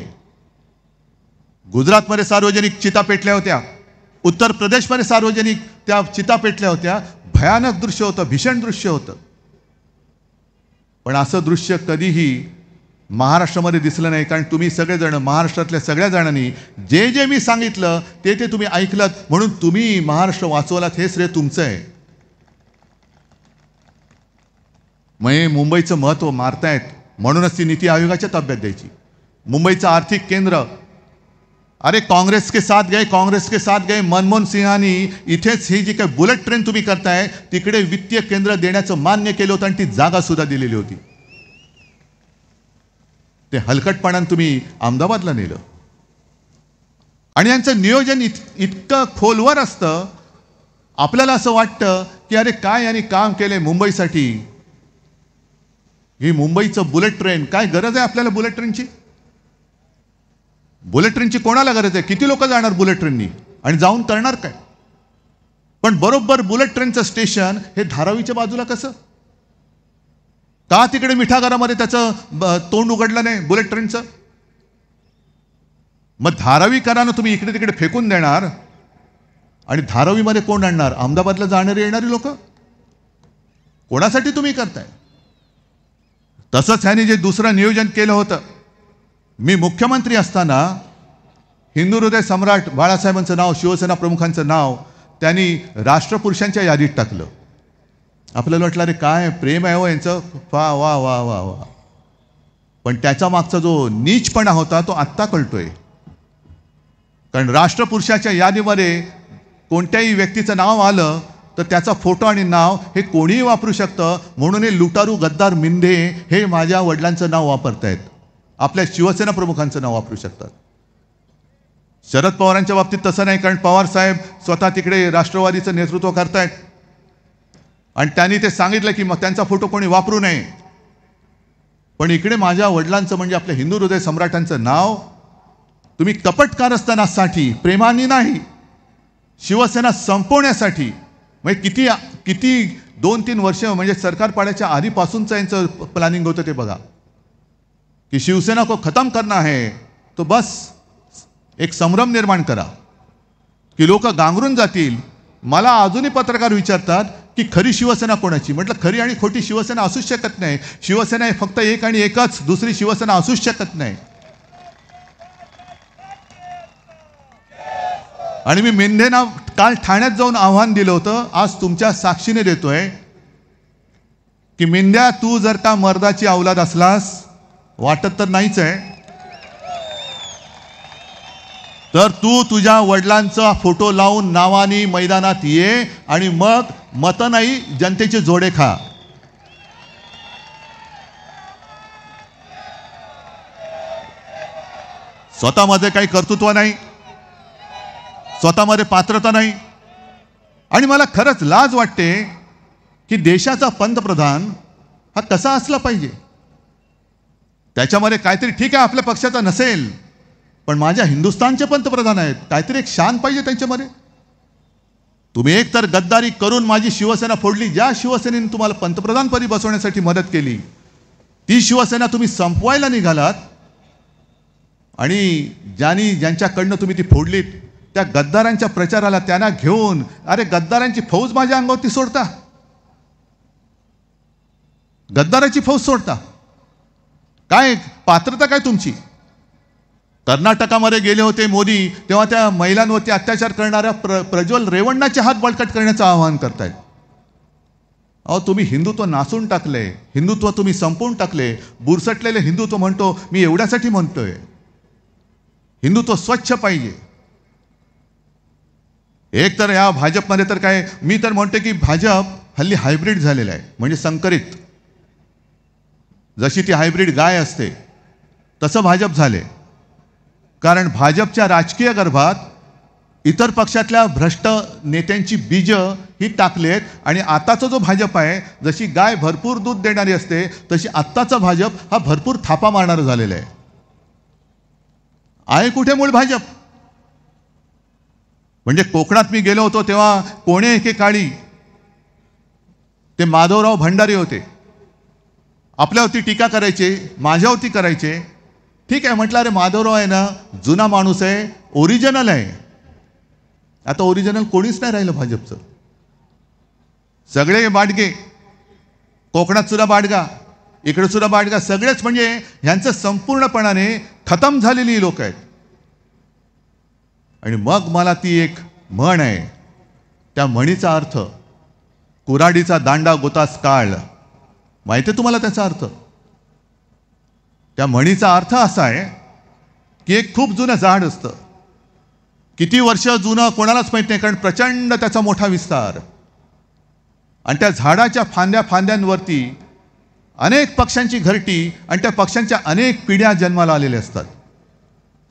गुजरातमध्ये सार्वजनिक चिता पेटल्या होत्या, उत्तर प्रदेशमध्ये सार्वजनिक त्या चिता पेटल्या होत्या. भयानक दृश्य होतं, भीषण दृश्य होतं. पण असं दृश्य कधीही महाराष्ट्रामध्ये दिसलं नाही. कारण तुम्ही सगळेजण, महाराष्ट्रातल्या सगळ्या जणांनी जे जे मी सांगितलं ते ते तुम्ही ऐकलं, म्हणून तुम्ही महाराष्ट्र वाचवलात, हे श्रेय तुमचं आहे. मग मुंबईचं महत्त्व मारतायत, म्हणूनच ती नीती आयोगाच्या ताब्यात द्यायची. मुंबईचं आर्थिक केंद्र, अरे काँग्रेस के साथ गए. मनमोहन सिंहानी इथेच ही जी काही बुलेट ट्रेन तुम्ही करताय तिकडे वित्तीय केंद्र देण्याचं मान्य केलं होतं आणि ती जागा सुद्धा दिलेली होती. ते हलकटपणाने तुम्ही अहमदाबादला नेलं. आणि यांचं नियोजन इतकं खोलवर असतं, आपल्याला असं वाटतं की अरे काय यांनी काम केलंय मुंबईसाठी. ही मुंबईचं बुलेट ट्रेन, काय गरज आहे आपल्याला बुलेट ट्रेनची? बुलेट ट्रेनची कोणाला गरज आहे? किती लोक जाणार बुलेट ट्रेननी आणि जाऊन करणार काय? पण बरोबर बुलेट ट्रेनचं स्टेशन हे धारावीच्या बाजूला कसं? का तिकडे मिठागरामध्ये त्याचं तोंड उघडलं नाही बुलेट ट्रेनचं? मग धारावीकरांना तुम्ही इकडे तिकडे फेकून देणार आणि धारावीमध्ये कोण आणणार? अहमदाबादला जाणारी येणारी लोक. कोणासाठी तुम्ही करताय? तसंच ह्याने जे दुसरं नियोजन केलं होतं, मी मुख्यमंत्री असताना हिंदू हृदय सम्राट बाळासाहेबांचं नाव, शिवसेना प्रमुखांचं नाव त्यांनी राष्ट्रपुरुषांच्या यादीत टाकलं. आपल्याला वाटलं अरे काय प्रेम आहे हो यांचं, वा वा वा वा वा. पण त्याच्या मागचा जो नीचपणा होता तो आत्ता कळतोय. कारण राष्ट्रपुरुषाच्या यादीमध्ये कोणत्याही व्यक्तीचं नाव आलं तर त्याचा फोटो आणि नाव हे कोणीही वापरू शकतं. म्हणून हे लुटारू गद्दार मिंधे हे माझ्या वडिलांचं नाव वापरतायत, आपल्या शिवसेना प्रमुखांचं नाव वापरू शकतात. शरद पवारांच्या बाबतीत तसं नाही, कारण पवार साहेब स्वतः तिकडे राष्ट्रवादीचं नेतृत्व करतायत आणि त्यांनी ते सांगितलं की मग त्यांचा फोटो कोणी वापरू नये. पण इकडे माझ्या वडिलांचं म्हणजे आपल्या हिंदू हृदय सम्राटांचं नाव तुम्ही कपट कारस्थानासाठी, प्रेमाने नाही, शिवसेना संपवण्यासाठी, म्हणजे किती किती 2-3 वर्ष म्हणजे सरकार पाड्याच्या आधीपासूनचं यांचं प्लॅनिंग होतं ते बघा. कि शिवसेना को खत्म करना है तो बस एक संभ्रम निर्माण करा की लोक गांगरून जातील. मला अजूनही पत्रकार विचारतात की खरी शिवसेना कोणाची? म्हटलं खरी आणि खोटी शिवसेना असूच शकत नाही. शिवसेना हे फक्त एक आणि एकच, दुसरी शिवसेना असूच शकत नाही. आणि मी मेंढेंना काल ठाण्यात जाऊन आव्हान दिलं होतं, आज तुमच्या साक्षीने देतोय की मेंढ्या, तू जर का मर्दाची औलाद असलास, वाटत तर नाहीच आहे, तर तू तुझ्या वडिलांचा फोटो लावून नावानी मैदानात ये आणि मग मतं नाही जनतेचे जोडे खा. स्वतःमध्ये काही कर्तृत्व नाही, स्वतःमध्ये पात्रता नाही. आणि मला खरंच लाज वाटते की देशाचा पंतप्रधान हा कसा असला पाहिजे. त्याच्यामध्ये काहीतरी ठीक आहे आपल्या पक्षाचा नसेल, पण माझ्या हिंदुस्थानचे पंतप्रधान आहेत, काहीतरी एक शान पाहिजे त्यांच्यामध्ये. तुम्ही एक तर गद्दारी करून माझी शिवसेना फोडली. ज्या शिवसेनेने तुम्हाला पंतप्रधानपदी बसवण्यासाठी मदत केली ती शिवसेना तुम्ही संपवायला निघालात, आणि ज्यांच्याकडनं तुम्ही ती फोडलीत त्या गद्दारांच्या प्रचाराला त्यांना घेऊन अरे गद्दारांची फौज माझ्या अंगावरती सोडता, गद्दाराची फौज सोडता. काय पात्रता काय तुमची. कर्नाटकामध्ये गेले होते मोदी, तेव्हा त्या महिलांवरती अत्याचार करणाऱ्या प्रज्वल रेवण्णाचे हात बळकट करण्याचं आवाहन करतायत. अहो तुम्ही हिंदुत्व नासून टाकले, हिंदुत्व तुम्ही संपवून टाकले. बुरसटलेले हिंदुत्व म्हणतो मी एवढ्यासाठी म्हणतोय, हिंदुत्व स्वच्छ पाहिजे. एक तर या भाजपमध्ये तर काय, मी तर म्हणतो की भाजप हल्ली हायब्रिड झालेलं आहे, म्हणजे संकरित. जशी ती हायब्रिड गाय असते तसं भाजप झाले. कारण भाजपच्या राजकीय गर्भात इतर पक्षातल्या भ्रष्ट नेत्यांची बीजं ही टाकलेत, आणि आताचा जो भाजप आहे, जशी गाय भरपूर दूध देणारी असते तशी आत्ताचा भाजप हा भरपूर थापा मारणारा झालेला आहे. आहे कुठे मूळ भाजप. म्हणजे कोकणात मी गेलो होतो तेव्हा कोणे एकेकाळी ते माधवराव भंडारी होते, आपल्यावरती टीका करायचे, माझ्यावरती करायचे. ठीक आहे म्हटलं, अरे माधवराव आहे ना जुना माणूस आहे, ओरिजिनल आहे. आता ओरिजिनल कोणीच नाही राहिलं भाजपचं. सगळे बाडगे, कोकणात सुद्धा बाडगा, इकडे सुद्धा बाडगा, सगळेच म्हणजे ह्यांचं संपूर्णपणाने खतम झालेली लोक आहेत. आणि मग मला ती एक म्हण आहे, त्या म्हणीचा अर्थ कुऱ्हाडीचा दांडा गोतास काळ. माहिती आहे तुम्हाला त्याचा अर्थ. त्या म्हणीचा अर्थ असा आहे की एक खूप जुनं झाड असतं, किती वर्ष जुनं कोणालाच माहित नाही, कारण प्रचंड त्याचा मोठा विस्तार, आणि त्या झाडाच्या फांद्यांवरती अनेक पक्ष्यांची घरटी, आणि त्या पक्ष्यांच्या अनेक पिढ्या जन्माला आलेल्या असतात.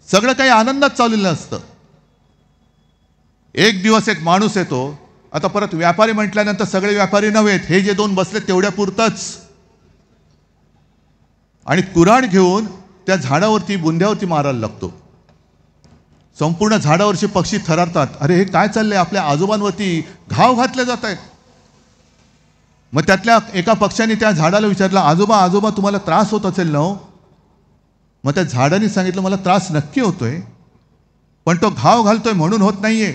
सगळं काही आनंदात चाललेलं असतं. एक दिवस एक माणूस येतो. आता परत व्यापारी म्हटल्यानंतर सगळे व्यापारी नव्हेत, हे जे दोन बसले तेवढ्या पुरतच, आणि कुऱ्हाड घेऊन त्या झाडावरती बुंद्यावरती मारायला लागतो. संपूर्ण झाडावरचे पक्षी थरारतात. अरे हे काय चाललंय, आपल्या आजोबांवरती घाव घातले जात आहेत. मग त्यातल्या एका पक्षाने त्या झाडाला विचारलं, आजोबा आजोबा तुम्हाला त्रास होत असेल ना हो. मग त्या झाडाने सांगितलं, मला त्रास नक्की होतोय, पण तो घाव घालतोय म्हणून होत नाहीये.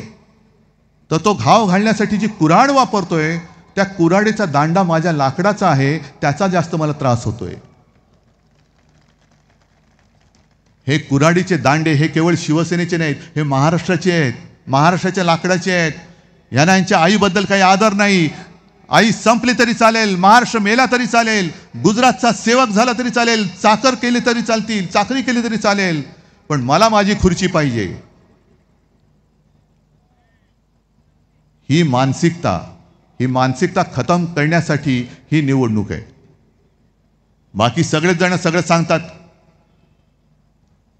तर तो घाव घालण्यासाठी जी कुऱ्हाड वापरतोय त्या कुऱ्हाडीचा दांडा माझ्या लाकडाचा आहे, त्याचा जास्त मला त्रास होतोय. हे कुऱ्हाडीचे दांडे हे केवळ शिवसेनेचे नाहीत, हे महाराष्ट्राचे आहेत, महाराष्ट्राच्या लाकडाचे आहेत. यांना यांच्या आईबद्दल काही आदर नाही. आई संपली तरी चालेल, महाराष्ट्र मेला तरी चालेल, गुजरातचा सेवक झाला तरी चालेल, चाकर केली तरी चालतील, चाकरी केली तरी चालेल, पण मला माझी खुर्ची पाहिजे. ही मानसिकता खतम करण्यासाठी ही निवडणूक आहे. बाकी सगळेच जण सगळं सांगतात,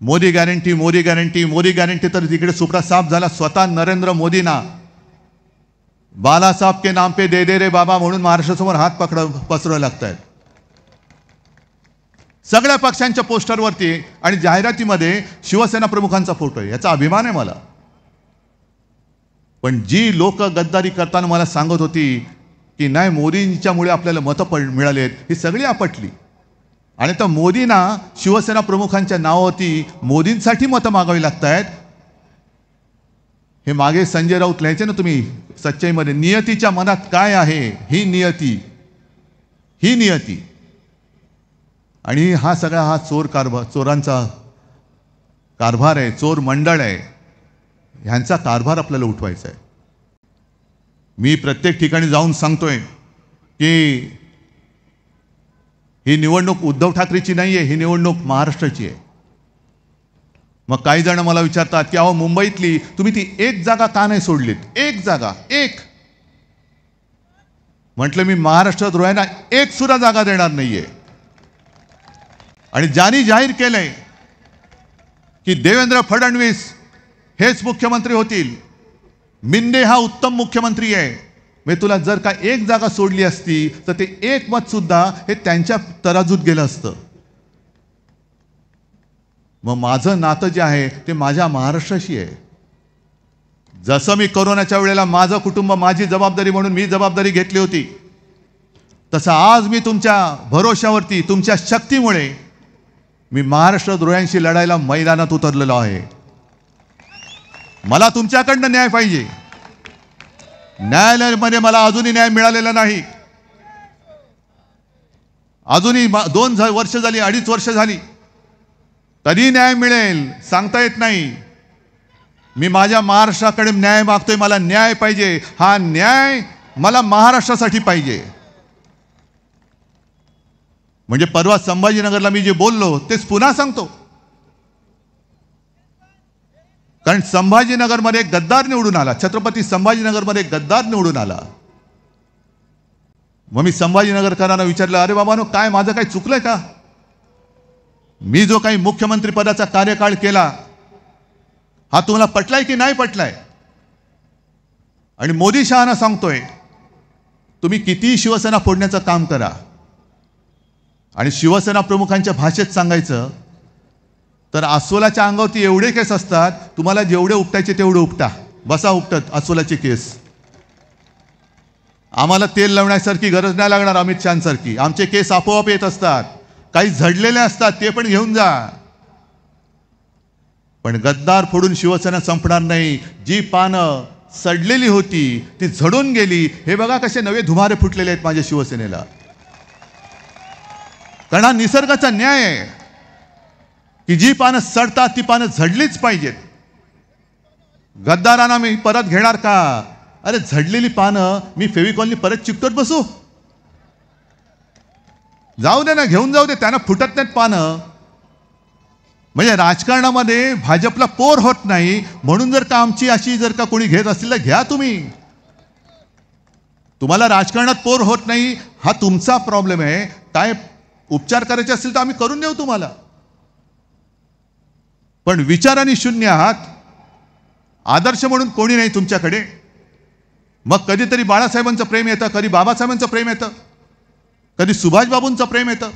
Modi guarantee Modi guarantee Modi guarantee, तर तिकडे सुपडा साफ झाला. स्वतः नरेंद्र मोदींना बाला साहब के नाम पे दे दे रे बाबा म्हणून महाराष्ट्रासमोर हात पसरवावे लागत आहेत. सगळ्या पक्षांच्या पोस्टरवरती आणि जाहिरातीमध्ये शिवसेना प्रमुखांचा फोटो आहे. याचा अभिमान आहे मला. पण जी लोक गद्दारी करताना मला सांगत होती की नाही मोदींच्यामुळे आपल्याला मतं मिळालेत, ही सगळी आपटली. आणि तर मोदींना शिवसेना प्रमुखांच्या नावावरती मोदींसाठी मतं मागावी लागत आहेत. हे मागे संजय राऊत लिहायचे ना तुम्ही सच्चाईमध्ये, नियतीच्या मनात काय आहे, ही नियती. आणि हा सगळा चोरांचा कारभार आहे, चोर मंडळ आहे. ह्यांचा कारभार आपल्याला उठवायचा आहे. मी प्रत्येक ठिकाणी जाऊन सांगतोय की ही निवडणूक उद्धव ठाकरेची नाही आहे, ही निवडणूक महाराष्ट्राची आहे. मग काही जण मला विचारतात की अहो मुंबईतली तुम्ही ती एक जागा का नाही सोडलीत, एक जागा. म्हटलं मी महाराष्ट्रात रोहायला एक सुद्धा जागा देणार नाहीये. आणि ज्यांनी जाहीर केलंय की देवेंद्र फडणवीस हेच मुख्यमंत्री होतील, मिंदे हा उत्तम मुख्यमंत्री आहे, म्हणजे तुला जर का एक जागा सोडली असती तर ते एक मत सुद्धा हे त्यांच्या तराजूत गेलं असतं. मग माझं नातं जे आहे ते माझ्या महाराष्ट्राशी आहे. जसं मी कोरोनाच्या वेळेला माझं कुटुंब माझी जबाबदारी म्हणून मी जबाबदारी घेतली होती, तसं आज मी तुमच्या भरोशावरती तुमच्या शक्तीमुळे मी महाराष्ट्र द्रोह्यांशी लढायला मैदानात उतरलेलो आहे. मला तुमच्याकडनं न्याय पाहिजे. न्यायालयामध्ये मला अजूनही न्याय मिळालेला नाही. अजूनही 2 वर्ष झाली, 2.5 वर्ष झाली. कधी न्याय मिळेल सांगता येत नाही. मी माझ्या महाराष्ट्राकडे न्याय मागतोय. मला न्याय पाहिजे. हा न्याय मला महाराष्ट्रासाठी पाहिजे. म्हणजे परवा संभाजीनगरला मी जे बोललो तेच पुन्हा सांगतो. कारण संभाजीनगरमध्ये एक गद्दार निवडून आला, छत्रपती संभाजीनगरमध्ये एक गद्दार निवडून आला. मग मी संभाजीनगरकरांना विचारलं, अरे बाबांनो, काय माझं काही चुकलंय का? मी जो काही मुख्यमंत्री पदाचा कार्यकाळ केला हा तुम्हाला पटलाय की नाही पटलाय? आणि मोदी शहाना सांगतोय तुम्ही किती शिवसेना फोडण्याचं काम करा, आणि शिवसेना प्रमुखांच्या भाषेत सांगायचं तर अस्वलाच्या अंगावरती एवढे केस असतात, तुम्हाला जेवढे उपटायचे तेवढे उपटा, बसा उपटत अस्वलाचे केस. आम्हाला तेल लावण्यासारखी गरज नाही लागणार अमित शहांसारखी. आमचे केस आपोआप येत असतात. काही झडलेले असतात ते पण घेऊन जा. पण गद्दार फोडून शिवसेना संपणार नाही. जी पानं सडलेली होती ती झडून गेली. हे बघा कसे नवे धुमारे फुटलेले आहेत माझ्या शिवसेनेला. कारण हा निसर्गाचा न्याय आहे की जी पानं सडतात ती पानं झडलीच पाहिजेत. गद्दारांना मी परत घेणार का? अरे झडलेली पानं मी फेविकॉलनी परत चिकटत बसू? जाऊ दे ना, घेऊन जाऊ दे. त्यांना फुटत नाहीत पानं. म्हणजे राजकारणामध्ये भाजपला पोर होत नाही म्हणून जर का आमची अशी जर का कोणी घेत असतील तर घ्या तुम्ही. तुम्हाला राजकारणात पोर होत नाही हा तुमचा प्रॉब्लेम आहे. काय उपचार करायचे असतील तर आम्ही करून देऊ तुम्हाला. पण विचाराने शून्य आहात. आदर्श म्हणून कोणी नाही तुमच्याकडे. मग कधीतरी बाळासाहेबांचं प्रेम येतं, कधी बाबासाहेबांचं प्रेम येतं, कधी सुभाषबाबूंचं प्रेम येतं.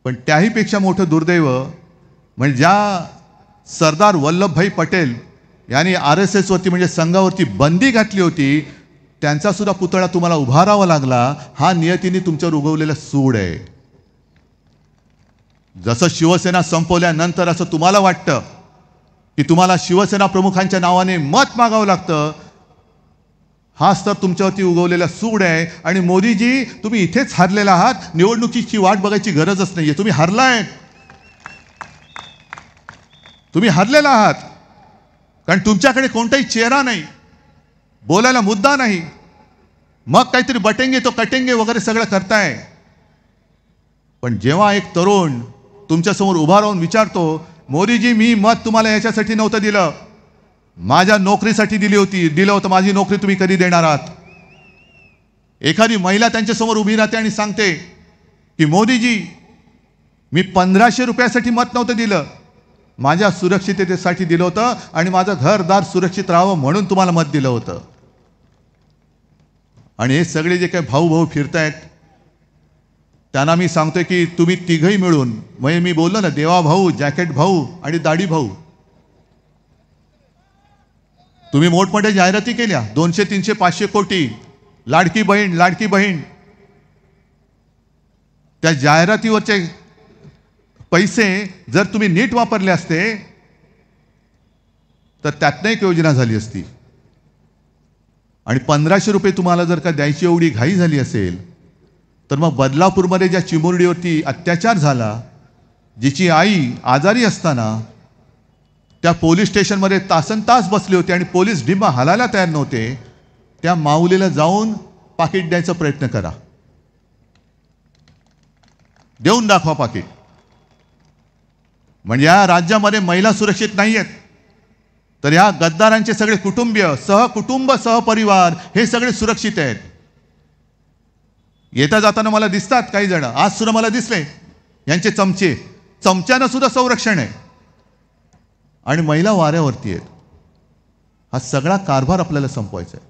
पण त्याहीपेक्षा मोठं दुर्दैव म्हणजे ज्या सरदार वल्लभभाई पटेल यांनी RSS वरती म्हणजे संघावरती बंदी घातली होती त्यांचा सुद्धा पुतळा तुम्हाला उभारावा लागला. हा नियतीने तुमच्यावर उगवलेला सूड आहे. जसं शिवसेना संपवल्यानंतर असं तुम्हाला वाटतं की तुम्हाला शिवसेना प्रमुखांच्या नावाने मत मागावं लागतं. हाच तर तुमच्यावरती उगवलेला सूड आहे. आणि मोदीजी तुम्ही इथेच हरलेला आहात. निवडणुकीची वाट बघायची गरजच नाहीये. तुम्ही हरलाय. तुम्ही हरलेला आहात. कारण तुमच्याकडे कोणताही चेहरा नाही, बोलायला मुद्दा नाही. मग काहीतरी बटेंगे तो कटेंगे वगैरे सगळं करताय. पण जेव्हा एक तरुण तुमच्यासमोर उभा राहून विचारतो, मोदीजी मी मत तुम्हाला याच्यासाठी नव्हतं दिलं, माझ्या नोकरीसाठी दिलं होतं. माझी नोकरी तुम्ही कधी देणार आहात? एखादी महिला त्यांच्यासमोर उभी राहते आणि सांगते की मोदीजी मी 1500 रुपयासाठी मत नव्हतं दिलं, माझ्या सुरक्षिततेसाठी दिलं होतं आणि माझं घरदार सुरक्षित राहावं म्हणून तुम्हाला मत दिलं होतं. आणि हे सगळे जे काही भाऊ फिरतायत त्यांना मी सांगतोय की तुम्ही तिघही मिळून, म्हणजे मी बोललो ना, देवा भाऊ, जॅकेट भाऊ आणि दाढी भाऊ, तुम्ही मोठमोठ्या जाहिराती केल्या. 200, 300, 500 कोटी. लाडकी बहीण, लाडकी बहीण. त्या जाहिरातीवरचे पैसे जर तुम्ही नीट वापरले असते तर त्यातनं एक योजना झाली असती. आणि 1500 रुपये तुम्हाला जर का द्यायची एवढी घाई झाली असेल तर मग बदलापूरमध्ये ज्या चिमुरडीवरती अत्याचार झाला, जिची आई आजारी असताना त्या पोलीस स्टेशनमध्ये तासनतास बसले होते आणि पोलीस ढिम्मा हलायला तयार नव्हते, त्या माऊलीला जाऊन पाकिट द्यायचा प्रयत्न करा. देऊन दाखवा पाकिट. म्हणजे या राज्यामध्ये महिला सुरक्षित नाही आहेत तर या गद्दारांचे सगळे कुटुंबीय, सहकुटुंब, सहपरिवार हे सगळे सुरक्षित आहेत. येता जाताना मला दिसतात काही जण, आज सुद्धा मला दिसले यांचे चमचे. चमच्यानं सुद्धा संरक्षण आहे आणि महिला वाऱ्यावरती आहेत. हा सगळा कारभार आपल्याला संपवायचा आहे.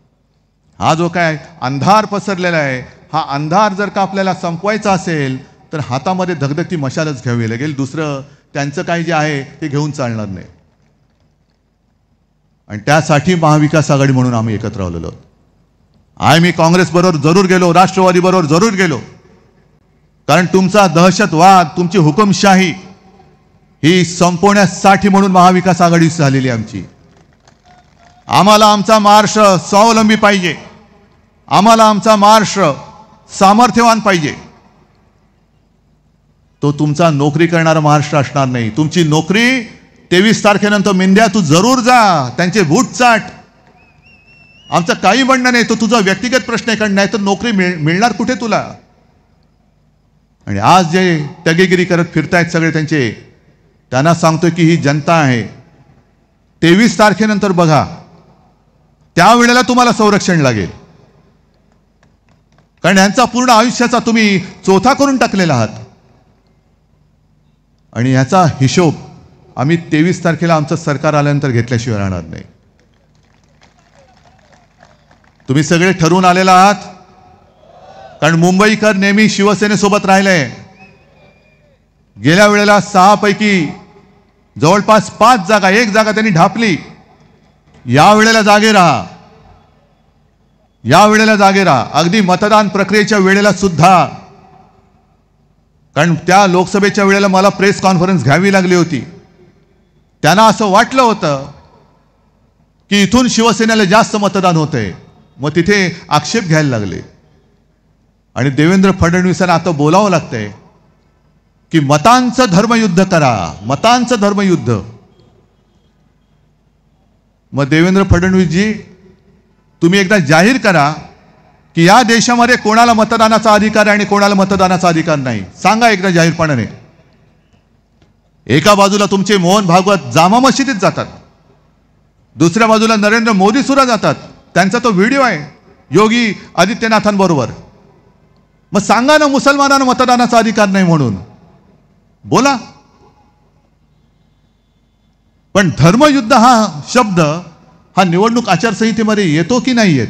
हा जो काय अंधार पसरलेला आहे, हा अंधार जर का आपल्याला संपवायचा असेल तर हातामध्ये धगधगती मशालच घ्यावी लागेल. दुसरं त्यांचं काही जे आहे ते घेऊन चालणार नाही. आणि त्यासाठी महाविकास आघाडी म्हणून आम्ही एकत्र आलेलो. मी काँग्रेसबरोबर जरूर गेलो, राष्ट्रवादीबरोबर जरूर गेलो, कारण तुमचा दहशतवाद, तुमची हुकुमशाही ही संपवण्यासाठी म्हणून महाविकास आघाडी झालेली आमची. आम्हाला आमचा महाराष्ट्र स्वावलंबी पाहिजे, आम्हाला आमचा महाराष्ट्र सामर्थ्यवान पाहिजे. तो तुमचा नोकरी करणारा महाराष्ट्र असणार नाही. तुमची नोकरी 23 तारखेनंतर मेंढ्या तू जरूर जा, त्यांचे बूट चाट, आमचं काही म्हणणं नाही. तो तुझा व्यक्तिगत प्रश्न आहे, कारण नाही तर नोकरी मिळणार कुठे तुला. आणि आज जे टगेगिरी करत फिरतायत सगळे त्यांचे, त्यांना सांगतोय की ही जनता आहे. 23 तारखेनंतर बघा, त्यावेळेला तुम्हाला संरक्षण लागेल, कारण यांचा पूर्ण आयुष्याचा तुम्ही चोथा करून टाकलेला आहात. आणि याचा हिशोब आम्ही 23 तारखेला आमचं सरकार आल्यानंतर घेतल्याशिवाय राहणार नाही. तुम्ही सगळे ठरवून आलेला आहात, कारण मुंबईकर नेहमी शिवसेनेसोबत राहिले. गेल्या वेळेला 6 पैकी जवळपास 5 जागा, 1 जागा त्यांनी ढापली. या वेळेला जागे राहा, या वेळेला जागे राहा. अगदी मतदान प्रक्रियेच्या वेळेला सुद्धा, कारण त्या लोकसभेच्या वेळेला मला प्रेस कॉन्फरन्स घ्यावी लागली होती. त्यांना असं वाटलं होतं की इथून शिवसेनेला जास्त मतदान होतंय, मग तिथे आक्षेप घ्यायला लागले. आणि देवेंद्र फडणवीसांना आता बोलावं लागतंय की मतांचं धर्मयुद्ध करा, मतांचं धर्मयुद्ध. मग देवेंद्र फडणवीसजी, तुम्ही एकदा जाहीर करा की या देशामध्ये कोणाला मतदानाचा अधिकार आहे आणि कोणाला मतदानाचा अधिकार नाही. सांगा एकदा जाहीरपणाने. एका बाजूला तुमचे मोहन भागवत जामा मशिदीत जातात, दुसऱ्या बाजूला नरेंद्र मोदी सुद्धा जातात. त्यांचा तो व्हिडिओ आहे योगी आदित्यनाथांबरोबर. मग सांगा ना मुसलमानांना मतदानाचा अधिकार नाही म्हणून, बोला. पण धर्मयुद्ध हा शब्द हा निवडणूक आचारसंहितेमध्ये येतो की नाही येत?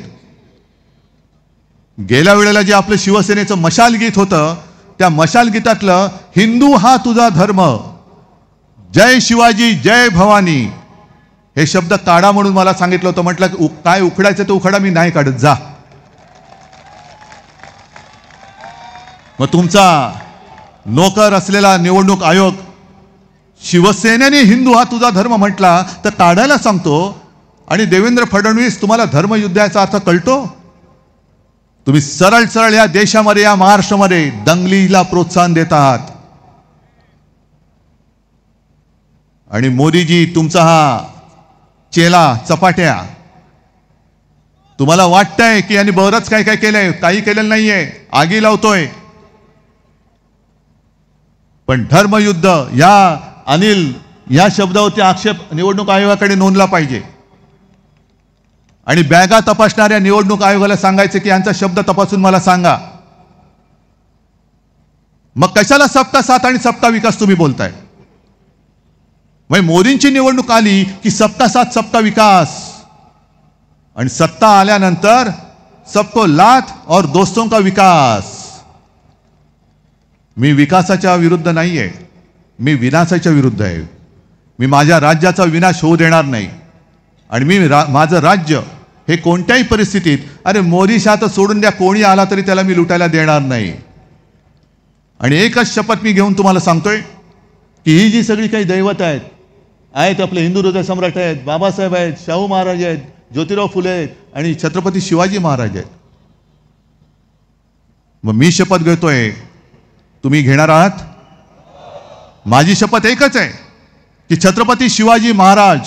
गेल्या वेळेला जे आपलं शिवसेनेचं मशाल गीत होतं, त्या मशाल गीतातलं हिंदू हा तुझा धर्म, जय शिवाजी जय भवानी हे शब्द काढा म्हणून मला सांगितलं होतं. म्हटलं काय उखडायचं ते उखडा, मी नाही काढत, जा. मग तुमचा नोकर असलेला निवडणूक आयोग शिवसेनेने हिंदू हा तुझा धर्म म्हटला तर काढायला सांगतो. आणि देवेंद्र फडणवीस, तुम्हाला धर्मयुद्धाचा अर्थ कळतो? तुम्ही सरळ सरळ या देशामध्ये, या महाराष्ट्रामध्ये दंगलीला प्रोत्साहन देत आहात. आणि मोदीजी, तुमचा हा चेला चपाट्या, तुम्हाला वाटतंय की यांनी बरंच काय काय केलंय, काही केलेलं नाहीये, आगी लावतोय. पण धर्मयुद्ध या अनिल या शब्दावरती आक्षेप निवडणूक आयोगाकडे नोंदला पाहिजे. आणि बॅगा तपासणाऱ्या निवडणूक आयोगाला सांगायचं की यांचा शब्द तपासून मला सांगा. मग कशाला सबका साथ आणि सबका विकास तुम्ही बोलताय? मग मोदींची निवडणूक आली की सबका साथ सबका विकास, आणि सत्ता आल्यानंतर सबको लाथ और दोस्तों का विकास. मी विकासाच्या विरुद्ध नाहीये, मी विनाशाच्या विरुद्ध आहे. मी माझ्या राज्याचा विनाश होऊ देणार नाही. आणि मी माझं राज्य हे कोणत्याही परिस्थितीत, अरे मोदी शाह तर सोडून द्या, कोणी आला तरी त्याला मी लुटायला देणार नाही. आणि एकच शपथ मी घेऊन तुम्हाला सांगतोय की ही जी सगळी काही दैवत आहेत आपले हिंदू हृदय सम्राट आहेत, बाबासाहेब आहेत, शाहू महाराज आहेत, ज्योतिराव फुले आहेत आणि छत्रपती शिवाजी महाराज आहेत. मग मी शपथ घेतोय, तुम्ही घेणार आहात? माझी शपथ एकच आहे की छत्रपती शिवाजी महाराज,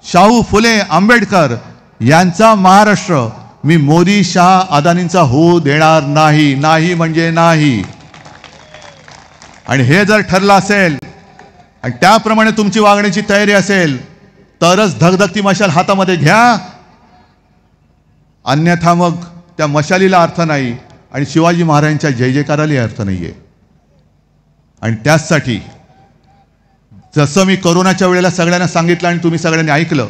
शाहू फुले, आंबेडकर यांचा महाराष्ट्र मी मोदी, शाह, अदानींचा होऊ देणार नाही. नाही म्हणजे नाही. आणि हे जर ठरलं असेल आणि त्याप्रमाणे तुमची वागण्याची तयारी असेल तरच धगधगती मशाल हातामध्ये घ्या, अन्यथा मग त्या मशालीला अर्थ नाही आणि शिवाजी महाराजांच्या जय जयकाराला अर्थ नाहीये. आणि त्याचसाठी जसं मी कोरोनाच्या वेळेला सगळ्यांना सांगितलं आणि तुम्ही सगळ्यांनी ऐकलं,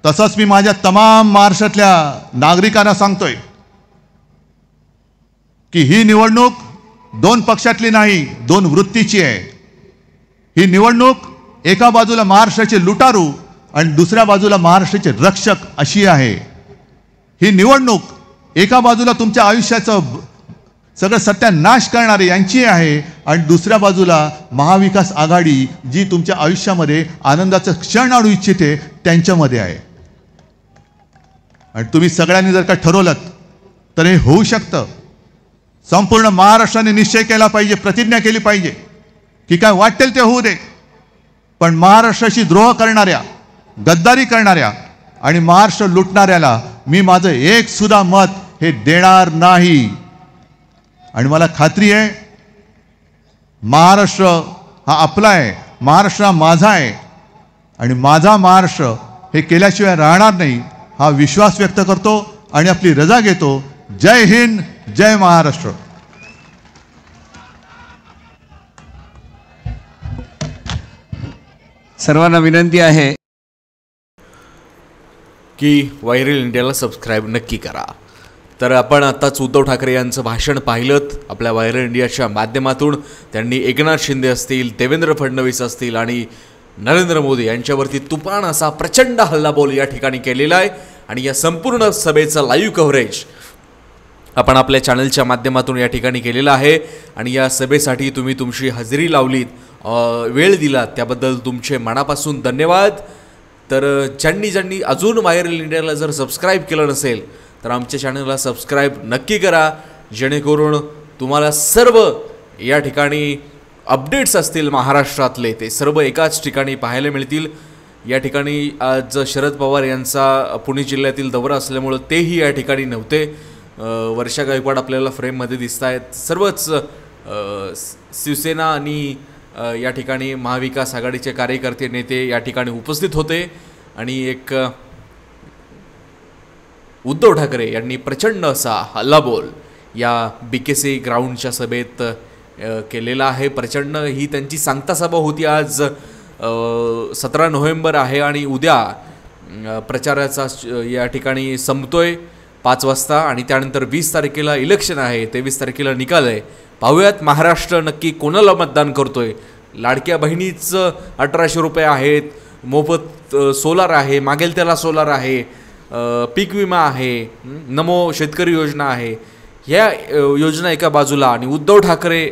तसंच मी माझ्या तमाम महाराष्ट्रातल्या नागरिकांना सांगतोय की ही निवडणूक दोन पक्षातली नाही, दोन वृत्तीची आहे. ही निवडणूक एका बाजूला महाराष्ट्राचे लुटारू आणि दुसऱ्या बाजूला महाराष्ट्राचे रक्षक अशी आहे. ही निवडणूक एका बाजूला तुमच्या आयुष्याचं सगळं सत्यानाश करणारी यांची आहे आणि दुसऱ्या बाजूला महाविकास आघाडी जी तुमच्या आयुष्यामध्ये आनंदाचं क्षण आणू इच्छिते त्यांच्यामध्ये आहे. आणि तुम्ही सगळ्यांनी जर का ठरवलं तर हे होऊ शकतं. संपूर्ण महाराष्ट्राने निश्चय केला पाहिजे, प्रतिज्ञा केली पाहिजे की काय वाटेल ते होऊ दे, पण महाराष्ट्राशी द्रोह करणाऱ्या, गद्दारी करणाऱ्या आणि महाराष्ट्र लुटणाऱ्याला मी माझं एक सुद्धा मत हे देणार नाही. आणि मला खात्री आहे महाराष्ट्र हा आपला आहे, महाराष्ट्र हा माझा आहे आणि माझा महाराष्ट्र हे केल्याशिवाय राहणार नाही हा विश्वास व्यक्त करतो आणि आपली रजा घेतो. जय हिंद, जय महाराष्ट्र. सर्वांना विनंती आहे की व्हायरल इंडियाला सबस्क्राईब नक्की करा. तर आपण आत्ताच उद्धव ठाकरे यांचं भाषण पाहिलं आपल्या व्हायरल इंडियाच्या माध्यमातून. त्यांनी एकनाथ शिंदे असतील, देवेंद्र फडणवीस असतील आणि नरेंद्र मोदी यांच्यावरती तुफान असा प्रचंड हल्लाबोल या ठिकाणी केलेला आहे. आणि या संपूर्ण सभेचं लाईव्ह कव्हरेज आपण आपल्या चॅनलच्या माध्यमातून या ठिकाणी केलेलं आहे. आणि या सभेसाठी तुम्ही तुमची हजेरी लावलीत, वेळ दिलात, त्याबद्दल तुमचे मनापासून धन्यवाद. तर ज्यांनी अजून व्हायरल इंडियाला जर सबस्क्राईब केलं नसेल तर आमच्या चॅनलला सबस्क्राईब नक्की करा, जेणेकरून तुम्हाला सर्व या ठिकाणी अपडेट्स असतील महाराष्ट्रातले ते सर्व एकाच ठिकाणी पाहायला मिळतील. या ठिकाणी आज शरद पवार यांचा पुणे जिल्ह्यातील दौरा असल्यामुळं तेही या ठिकाणी नव्हते. वर्षा गायकवाड आपल्याला फ्रेममध्ये दिसत आहेत. सर्वच शिवसेना आणि या ठिकाणी महाविकास आघाडीचे कार्यकर्ते नेते या ठिकाणी उपस्थित होते. आणि एक उद्धव ठाकरे यांनी प्रचंड असा हल्लाबोल या BKC ग्राउंडच्या सभेत केलेला आहे. प्रचंड ही त्यांची सांगता सभा होती. आज 17 नोव्हेंबर आहे आणि उद्या प्रचाराचा या ठिकाणी संपतोय 5 वाजता आणि त्यानंतर 20 तारखेला इलेक्शन आहे, 23 तारखेला निकाल आहे. पाहूयात महाराष्ट्र नक्की कोणाला मतदान करतोय. लाडक्या बहिणीचं 1800 रुपये आहेत, मोफत सोलार आहे, मागेल त्याला सोलार आहे, पीक विमा आहे, नमो शेतकरी योजना आहे. ह्या योजना एका बाजूला आणि उद्धव ठाकरे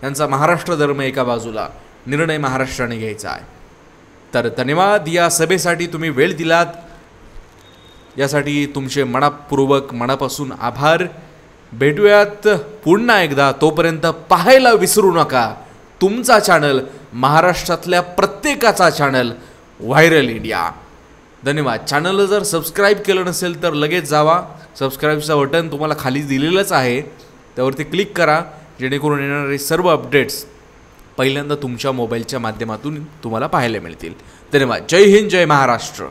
यांचा महाराष्ट्र धर्म एका बाजूला. निर्णय महाराष्ट्राने घ्यायचा आहे. तर धन्यवाद. या सभेसाठी तुम्ही वेळ दिलात यासाठी तुमचे मनापासून आभार. भेटूयात पुन्हा एकदा. तोपर्यंत पाहायला विसरू नका तुमचा चॅनल, महाराष्ट्रातल्या प्रत्येकाचा चॅनल व्हायरल इंडिया. धन्यवाद. चॅनलला जर सबस्क्राईब केलं नसेल तर लगेच जावा. सबस्क्राईबचं बटन तुम्हाला खाली दिलेलंच आहे, त्यावरती क्लिक करा, जेणेकरून येणारे सर्व अपडेट्स पहिल्यांदा तुमच्या मोबाईलच्या माध्यमातून तुम्हाला पाहायला मिळतील. धन्यवाद. जय हिंद, जय महाराष्ट्र.